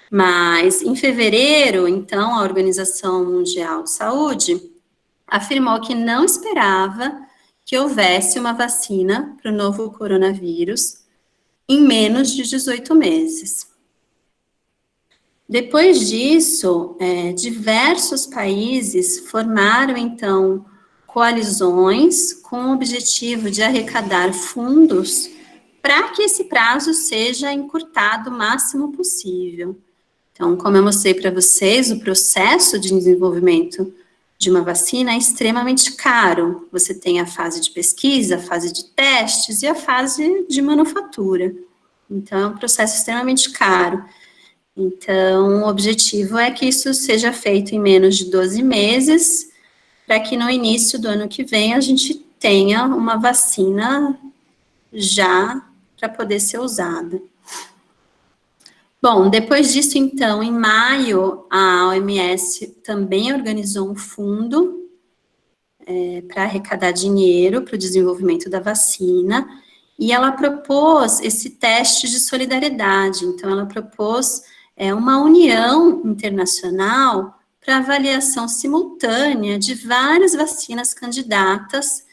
Mas, em fevereiro, então, a Organização Mundial de Saúde afirmou que não esperava que houvesse uma vacina para o novo coronavírus em menos de 18 meses. Depois disso, diversos países formaram, então, coalizões com o objetivo de arrecadar fundos para que esse prazo seja encurtado o máximo possível. Então, como eu mostrei para vocês, o processo de desenvolvimento de uma vacina é extremamente caro. Você tem a fase de pesquisa, a fase de testes e a fase de manufatura. Então, é um processo extremamente caro. Então, o objetivo é que isso seja feito em menos de 12 meses, para que no início do ano que vem a gente tenha uma vacina já para poder ser usada. Bom, depois disso, então, em maio, a OMS também organizou um fundo para arrecadar dinheiro para o desenvolvimento da vacina, e ela propôs esse teste de solidariedade. Então, ela propôs uma união internacional para avaliação simultânea de várias vacinas candidatas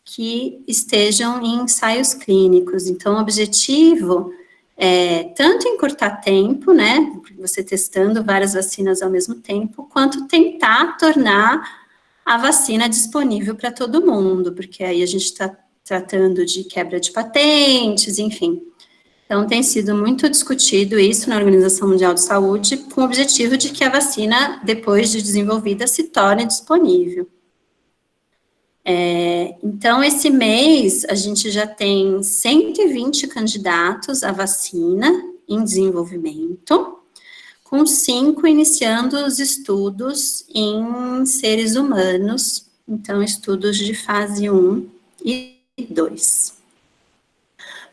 que estejam em ensaios clínicos. Então, o objetivo é tanto encurtar tempo, né, você testando várias vacinas ao mesmo tempo, quanto tentar tornar a vacina disponível para todo mundo, porque aí a gente está tratando de quebra de patentes, enfim. Então, tem sido muito discutido isso na Organização Mundial de Saúde, com o objetivo de que a vacina, depois de desenvolvida, se torne disponível. Então, esse mês, a gente já tem 120 candidatos à vacina em desenvolvimento, com 5 iniciando os estudos em seres humanos, então, estudos de fase 1 e 2.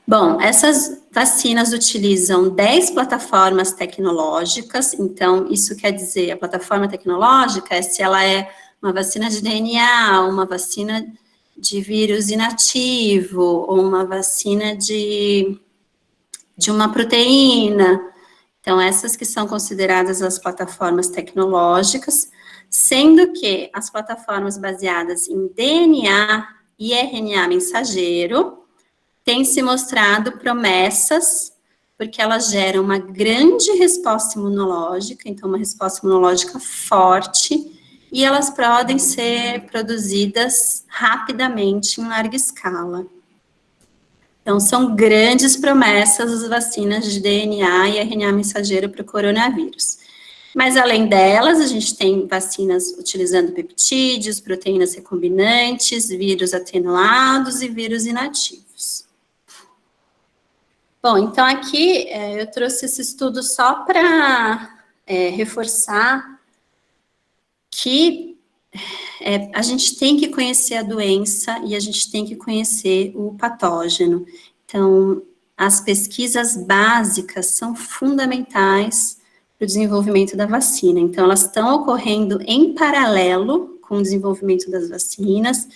Bom, essas vacinas utilizam 10 plataformas tecnológicas, então, isso quer dizer, a plataforma tecnológica é se ela é uma vacina de DNA, uma vacina de vírus inativo, ou uma vacina de uma proteína. Então, essas que são consideradas as plataformas tecnológicas, sendo que as plataformas baseadas em DNA e RNA mensageiro têm se mostrado promessas, porque elas geram uma grande resposta imunológica, então uma resposta imunológica forte, e elas podem ser produzidas rapidamente em larga escala. Então, são grandes promessas as vacinas de DNA e RNA mensageiro para o coronavírus. Mas, além delas, a gente tem vacinas utilizando peptídeos, proteínas recombinantes, vírus atenuados e vírus inativos. Bom, então aqui eu trouxe esse estudo só para reforçar que a gente tem que conhecer a doença e a gente tem que conhecer o patógeno. Então, as pesquisas básicas são fundamentais para o desenvolvimento da vacina. Então, elas estão ocorrendo em paralelo com o desenvolvimento das vacinas.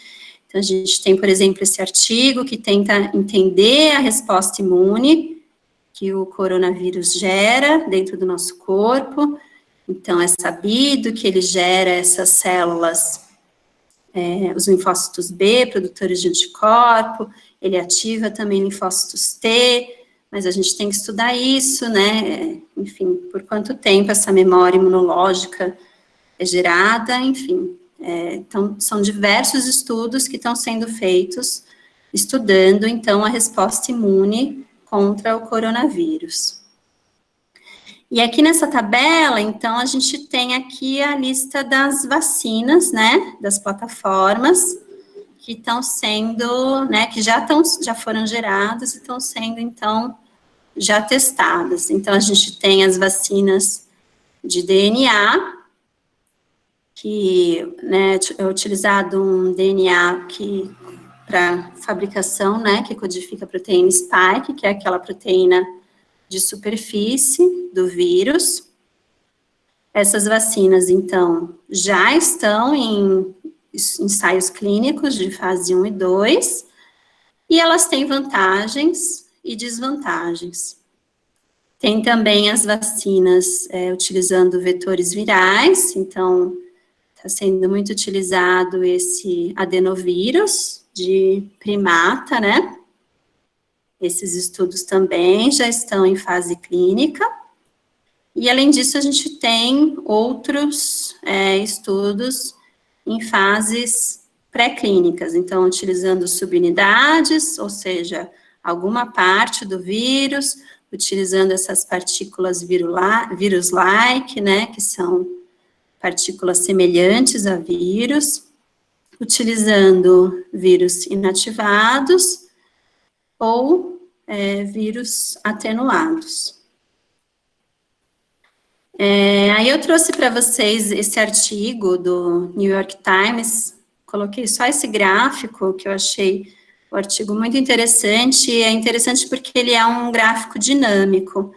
Então, a gente tem, por exemplo, esse artigo que tenta entender a resposta imune que o coronavírus gera dentro do nosso corpo. Então, é sabido que ele gera essas células, os linfócitos B, produtores de anticorpo, ele ativa também linfócitos T, mas a gente tem que estudar isso, né? Enfim, por quanto tempo essa memória imunológica é gerada, enfim. Então, são diversos estudos que estão sendo feitos, estudando, então, a resposta imune contra o coronavírus. E aqui nessa tabela, então, a gente tem aqui a lista das vacinas, né, das plataformas, que estão sendo, né, que já foram geradas e estão sendo, então, já testadas. Então, a gente tem as vacinas de DNA, que, né, é utilizado um DNA para fabricação, né, que codifica a proteína spike, que é aquela proteína de superfície do vírus. Essas vacinas, então, já estão em ensaios clínicos de fase 1 e 2, e elas têm vantagens e desvantagens. Tem também as vacinas utilizando vetores virais, então, está sendo muito utilizado esse adenovírus de primata, né? Esses estudos também já estão em fase clínica. E, além disso, a gente tem outros estudos em fases pré-clínicas. Então, utilizando subunidades, ou seja, alguma parte do vírus, utilizando essas partículas vírus-like, né, que são partículas semelhantes a vírus, utilizando vírus inativados ou vírus atenuados. Aí eu trouxe para vocês esse artigo do New York Times, coloquei só esse gráfico, que eu achei o artigo muito interessante, e é interessante porque ele é um gráfico dinâmico.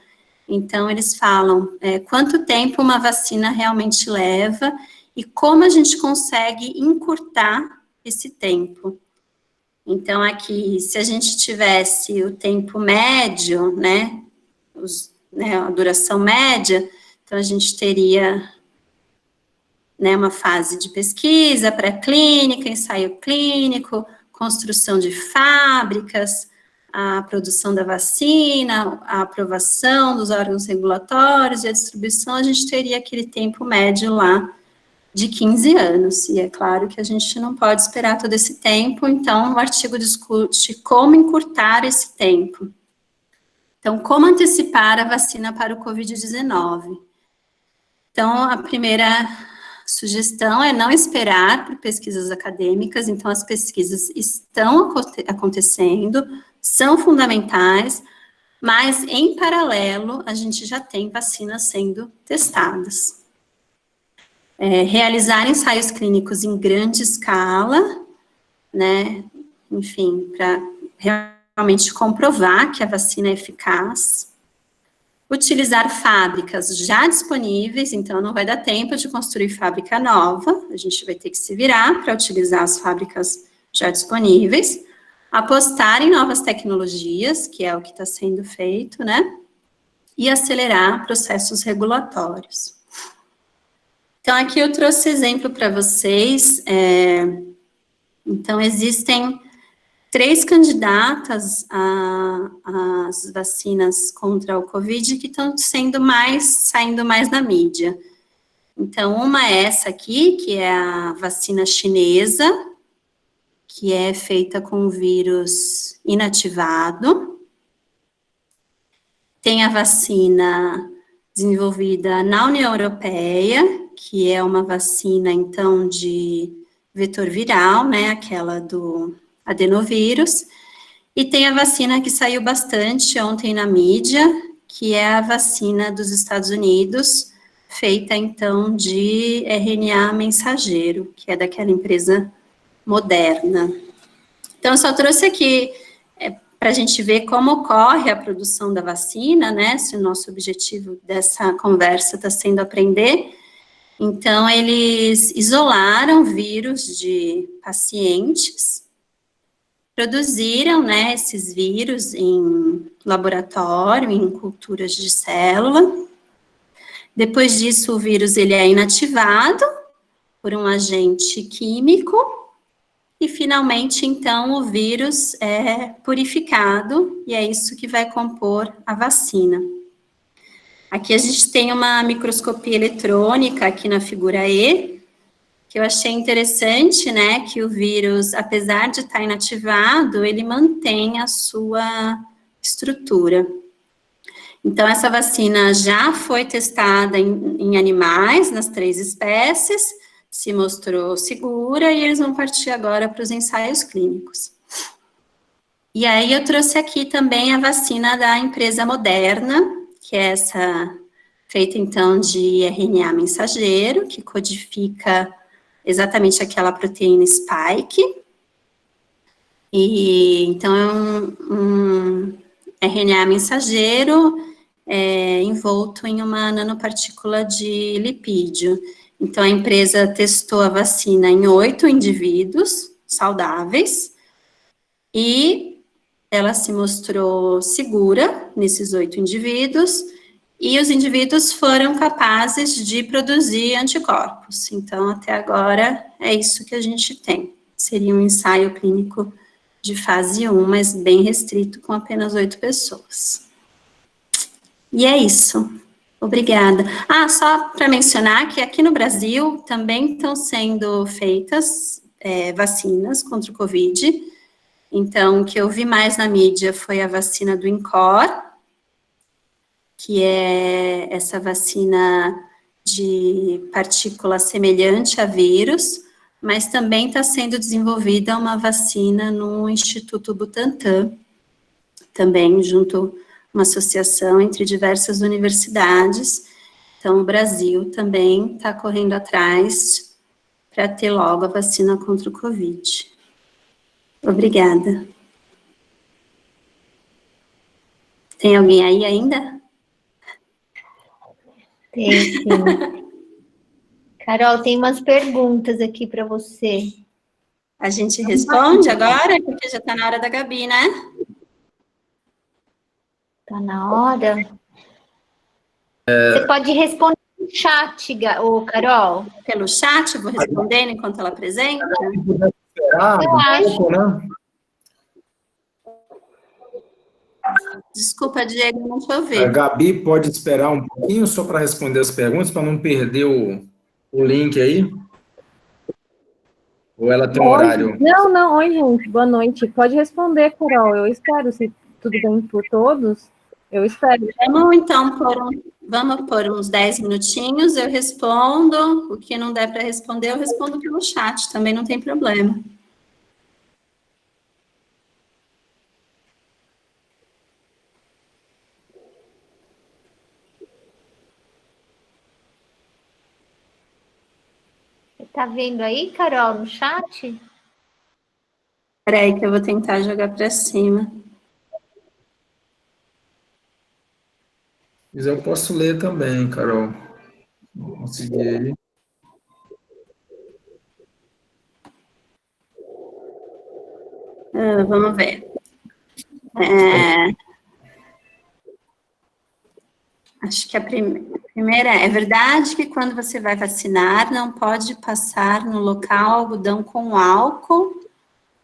Então, eles falam quanto tempo uma vacina realmente leva e como a gente consegue encurtar esse tempo. Então, aqui, se a gente tivesse o tempo médio, né, a duração média, então a gente teria, né, uma fase de pesquisa, pré-clínica, ensaio clínico, construção de fábricas, a produção da vacina, a aprovação dos órgãos regulatórios e a distribuição, a gente teria aquele tempo médio lá de 15 anos. E é claro que a gente não pode esperar todo esse tempo, então o artigo discute como encurtar esse tempo. Então, como antecipar a vacina para o Covid-19? Então, a primeira sugestão é não esperar por pesquisas acadêmicas, então as pesquisas estão acontecendo, são fundamentais, mas em paralelo a gente já tem vacinas sendo testadas. Realizar ensaios clínicos em grande escala, né, enfim, para realmente comprovar que a vacina é eficaz. Utilizar fábricas já disponíveis, então não vai dar tempo de construir fábrica nova, a gente vai ter que se virar para utilizar as fábricas já disponíveis, apostar em novas tecnologias, que é o que está sendo feito, né, e acelerar processos regulatórios. Então, aqui eu trouxe exemplo para vocês, então existem 3 candidatas às vacinas contra o Covid que estão saindo mais na mídia. Então, uma é essa aqui, que é a vacina chinesa, que é feita com o vírus inativado. Tem a vacina desenvolvida na União Europeia, que é uma vacina, então, de vetor viral, né, aquela do adenovírus, e tem a vacina que saiu bastante ontem na mídia, que é a vacina dos Estados Unidos, feita, então, de RNA mensageiro, que é daquela empresa Moderna. Então, eu só trouxe aqui para a gente ver como ocorre a produção da vacina, né, se o nosso objetivo dessa conversa está sendo aprender. Então, eles isolaram vírus de pacientes, produziram, né, esses vírus em laboratório, em culturas de célula. Depois disso, o vírus ele é inativado por um agente químico e, finalmente, então, o vírus é purificado e é isso que vai compor a vacina. Aqui a gente tem uma microscopia eletrônica aqui na figura E, que eu achei interessante, né, que o vírus, apesar de estar inativado, ele mantém a sua estrutura. Então, essa vacina já foi testada em animais, nas 3 espécies, se mostrou segura, e eles vão partir agora para os ensaios clínicos. E aí, eu trouxe aqui também a vacina da empresa Moderna, que é essa feita, então, de RNA mensageiro, que codifica exatamente aquela proteína spike, e então é um RNA mensageiro envolto em uma nanopartícula de lipídio. Então, a empresa testou a vacina em 8 indivíduos saudáveis, e ela se mostrou segura nesses 8 indivíduos, e os indivíduos foram capazes de produzir anticorpos. Então, até agora, é isso que a gente tem. Seria um ensaio clínico de fase 1, mas bem restrito, com apenas 8 pessoas. E é isso. Obrigada. Só para mencionar que aqui no Brasil também estão sendo feitas vacinas contra o Covid. Então, o que eu vi mais na mídia foi a vacina do INCOR, que é essa vacina de partícula semelhante a vírus, mas também está sendo desenvolvida uma vacina no Instituto Butantan, também junto uma associação entre diversas universidades. Então, o Brasil também está correndo atrás para ter logo a vacina contra o Covid. Obrigada. Tem alguém aí ainda? Tem, sim. Carol, tem umas perguntas aqui para você. A gente responde agora, porque já está na hora da Gabi, né? Tá na hora. Você pode responder no chat, ô Carol. Pelo chat, eu vou respondendo enquanto ela apresenta. Eu acho. Né? Desculpa, Diego, não te ouvi. A Gabi pode esperar um pouquinho só para responder as perguntas, para não perder o link aí? Ou ela tem um horário? Não. Oi, gente. Boa noite. Pode responder, Carol. Eu espero. Se tudo bem por todos, eu espero. Vamos, então, vamos por uns 10 minutinhos, eu respondo. O que não der para responder, eu respondo pelo chat. Também não tem problema. Tá vendo aí, Carol, no chat? Espera aí que eu vou tentar jogar para cima. Mas eu posso ler também, Carol. Vou conseguir aí. Vamos ver. Acho que a primeira é verdade que quando você vai vacinar, não pode passar no local algodão com álcool,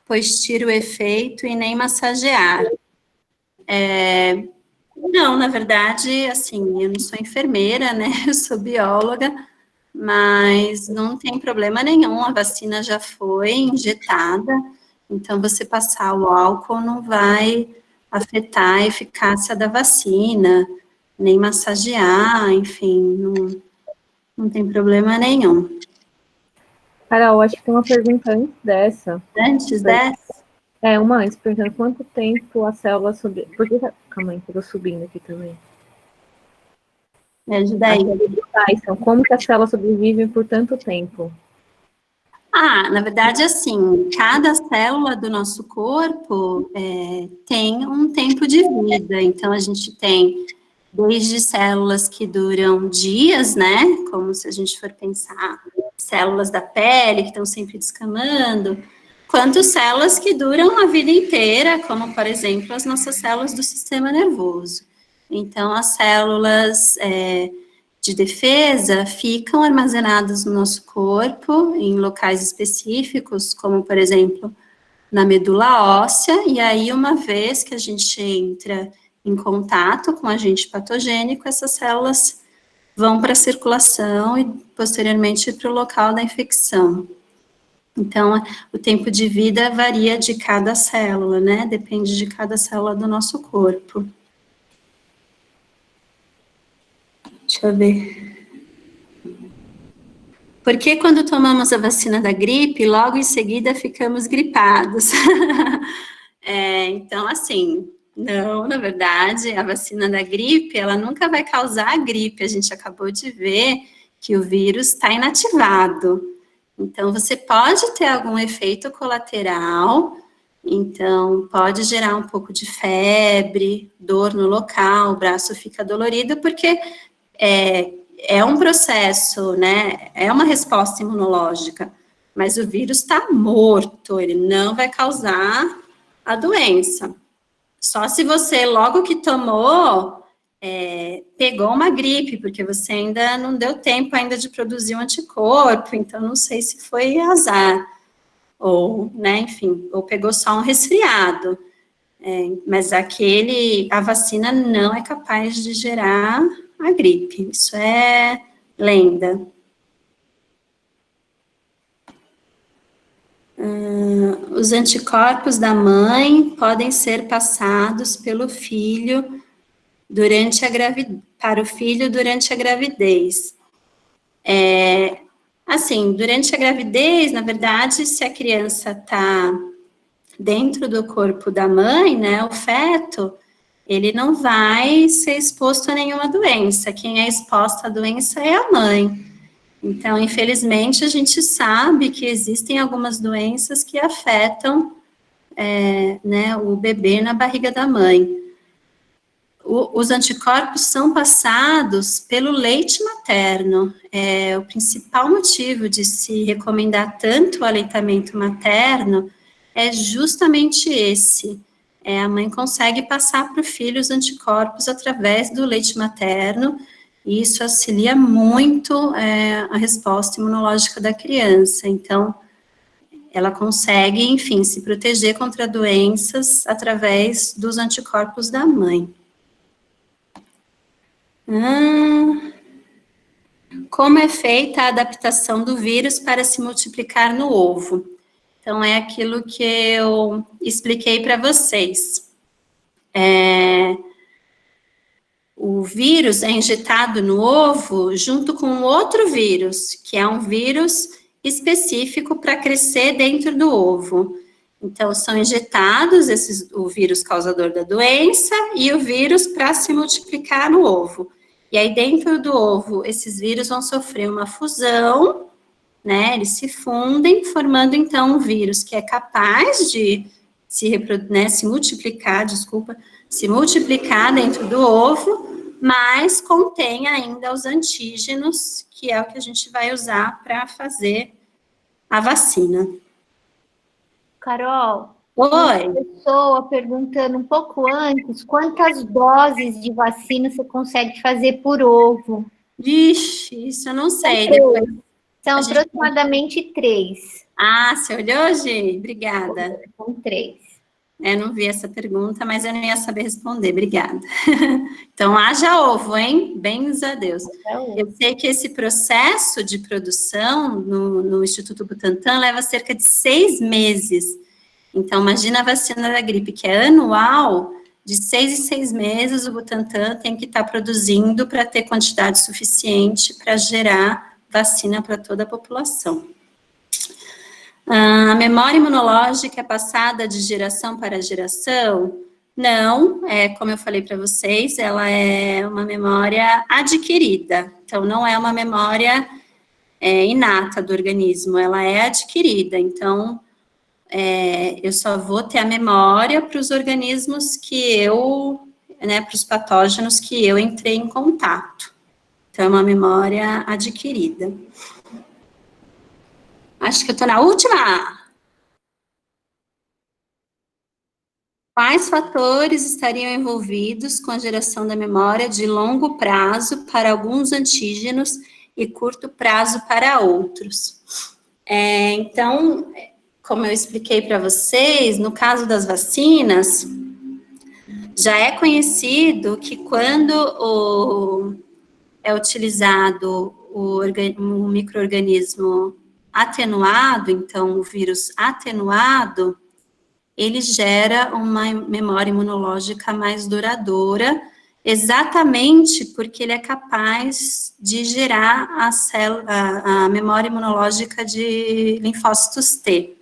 pois tira o efeito e nem massagear. Não, na verdade, assim, eu não sou enfermeira, né? Eu sou bióloga, mas não tem problema nenhum, a vacina já foi injetada, então você passar o álcool não vai afetar a eficácia da vacina, nem massagear, enfim, não tem problema nenhum. Carol, acho que tem uma pergunta antes dessa. Antes dessa? Uma antes, perguntando quanto tempo a célula sobre... Calma aí, que eu tô subindo aqui também. Me ajuda aí. Então, como que as células sobrevivem por tanto tempo? Na verdade, assim, cada célula do nosso corpo tem um tempo de vida. Então, a gente tem desde células que duram dias, né? Como se a gente for pensar, células da pele que estão sempre descamando, quanto células que duram a vida inteira, como, por exemplo, as nossas células do sistema nervoso. Então, as células de defesa ficam armazenadas no nosso corpo, em locais específicos, como, por exemplo, na medula óssea, e aí, uma vez que a gente entra em contato com agente patogênico, essas células vão para a circulação e, posteriormente, para o local da infecção. Então, o tempo de vida varia de cada célula, né? Depende de cada célula do nosso corpo. Deixa eu ver. Por que quando tomamos a vacina da gripe, logo em seguida ficamos gripados? Então, assim, não, na verdade, a vacina da gripe, ela nunca vai causar a gripe. A gente acabou de ver que o vírus está inativado. Então, você pode ter algum efeito colateral, então, pode gerar um pouco de febre, dor no local, o braço fica dolorido, porque é um processo, né, é uma resposta imunológica, mas o vírus está morto, ele não vai causar a doença. Só se você, logo que tomou, pegou uma gripe, porque você ainda não deu tempo ainda de produzir um anticorpo, então não sei se foi azar, ou, né, enfim, ou pegou só um resfriado. Mas a vacina não é capaz de gerar a gripe, isso é lenda. Os anticorpos da mãe podem ser passados pelo filho para o filho durante a gravidez. Assim, durante a gravidez, na verdade, se a criança está dentro do corpo da mãe, né, o feto, ele não vai ser exposto a nenhuma doença. Quem é exposto à doença é a mãe. Então, infelizmente, a gente sabe que existem algumas doenças que afetam né, o bebê na barriga da mãe. os anticorpos são passados pelo leite materno. O principal motivo de se recomendar tanto o aleitamento materno é justamente esse. A mãe consegue passar para o filho os anticorpos através do leite materno, e isso auxilia muito a resposta imunológica da criança. Então, ela consegue, enfim, se proteger contra doenças através dos anticorpos da mãe. Como é feita a adaptação do vírus para se multiplicar no ovo? Então, é aquilo que eu expliquei para vocês. O vírus é injetado no ovo junto com outro vírus, que é um vírus específico para crescer dentro do ovo. Então, são injetados o vírus causador da doença e o vírus para se multiplicar no ovo. E aí, dentro do ovo, esses vírus vão sofrer uma fusão, né? Eles se fundem, formando, então, um vírus que é capaz de se multiplicar dentro do ovo, mas contém ainda os antígenos, que é o que a gente vai usar para fazer a vacina. Carol, Oi. uma pessoa perguntando um pouco antes, quantas doses de vacina você consegue fazer por ovo? Vixe, isso eu não sei. São aproximadamente 3. Ah, você olhou, Gi? Obrigada. São 3. Não vi essa pergunta, mas eu não ia saber responder, obrigada. Então, haja ovo, hein? Bens a Deus. Eu sei que esse processo de produção no Instituto Butantan leva cerca de 6 meses. Então, imagina a vacina da gripe, que é anual, de 6 em 6 meses, o Butantan tem que estar produzindo para ter quantidade suficiente para gerar vacina para toda a população. A memória imunológica é passada de geração para geração? Não, como eu falei para vocês, ela é uma memória adquirida. Então, não é uma memória inata do organismo, ela é adquirida. Então, eu só vou ter a memória para os organismos para os patógenos que eu entrei em contato. Então, é uma memória adquirida. Acho que eu estou na última. Quais fatores estariam envolvidos com a geração da memória de longo prazo para alguns antígenos e curto prazo para outros? Então, como eu expliquei para vocês, no caso das vacinas, já é conhecido que quando é utilizado o micro-organismo atenuado, então o vírus atenuado, ele gera uma memória imunológica mais duradoura, exatamente porque ele é capaz de gerar a memória imunológica de linfócitos T.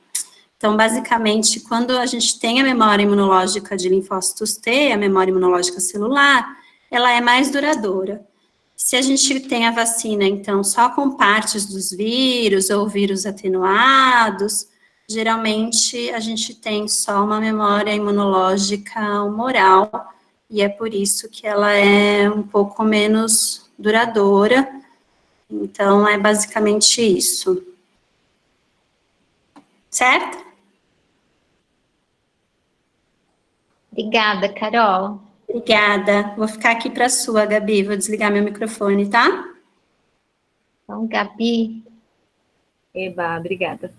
Então, basicamente, quando a gente tem a memória imunológica de linfócitos T, a memória imunológica celular, ela é mais duradoura. Se a gente tem a vacina, então, só com partes dos vírus ou vírus atenuados, geralmente a gente tem só uma memória imunológica humoral, e é por isso que ela é um pouco menos duradoura. Então, é basicamente isso. Certo? Obrigada, Carol. Obrigada. Vou ficar aqui para a sua, Gabi. Vou desligar meu microfone, tá? Então, Gabi. Eba, obrigada.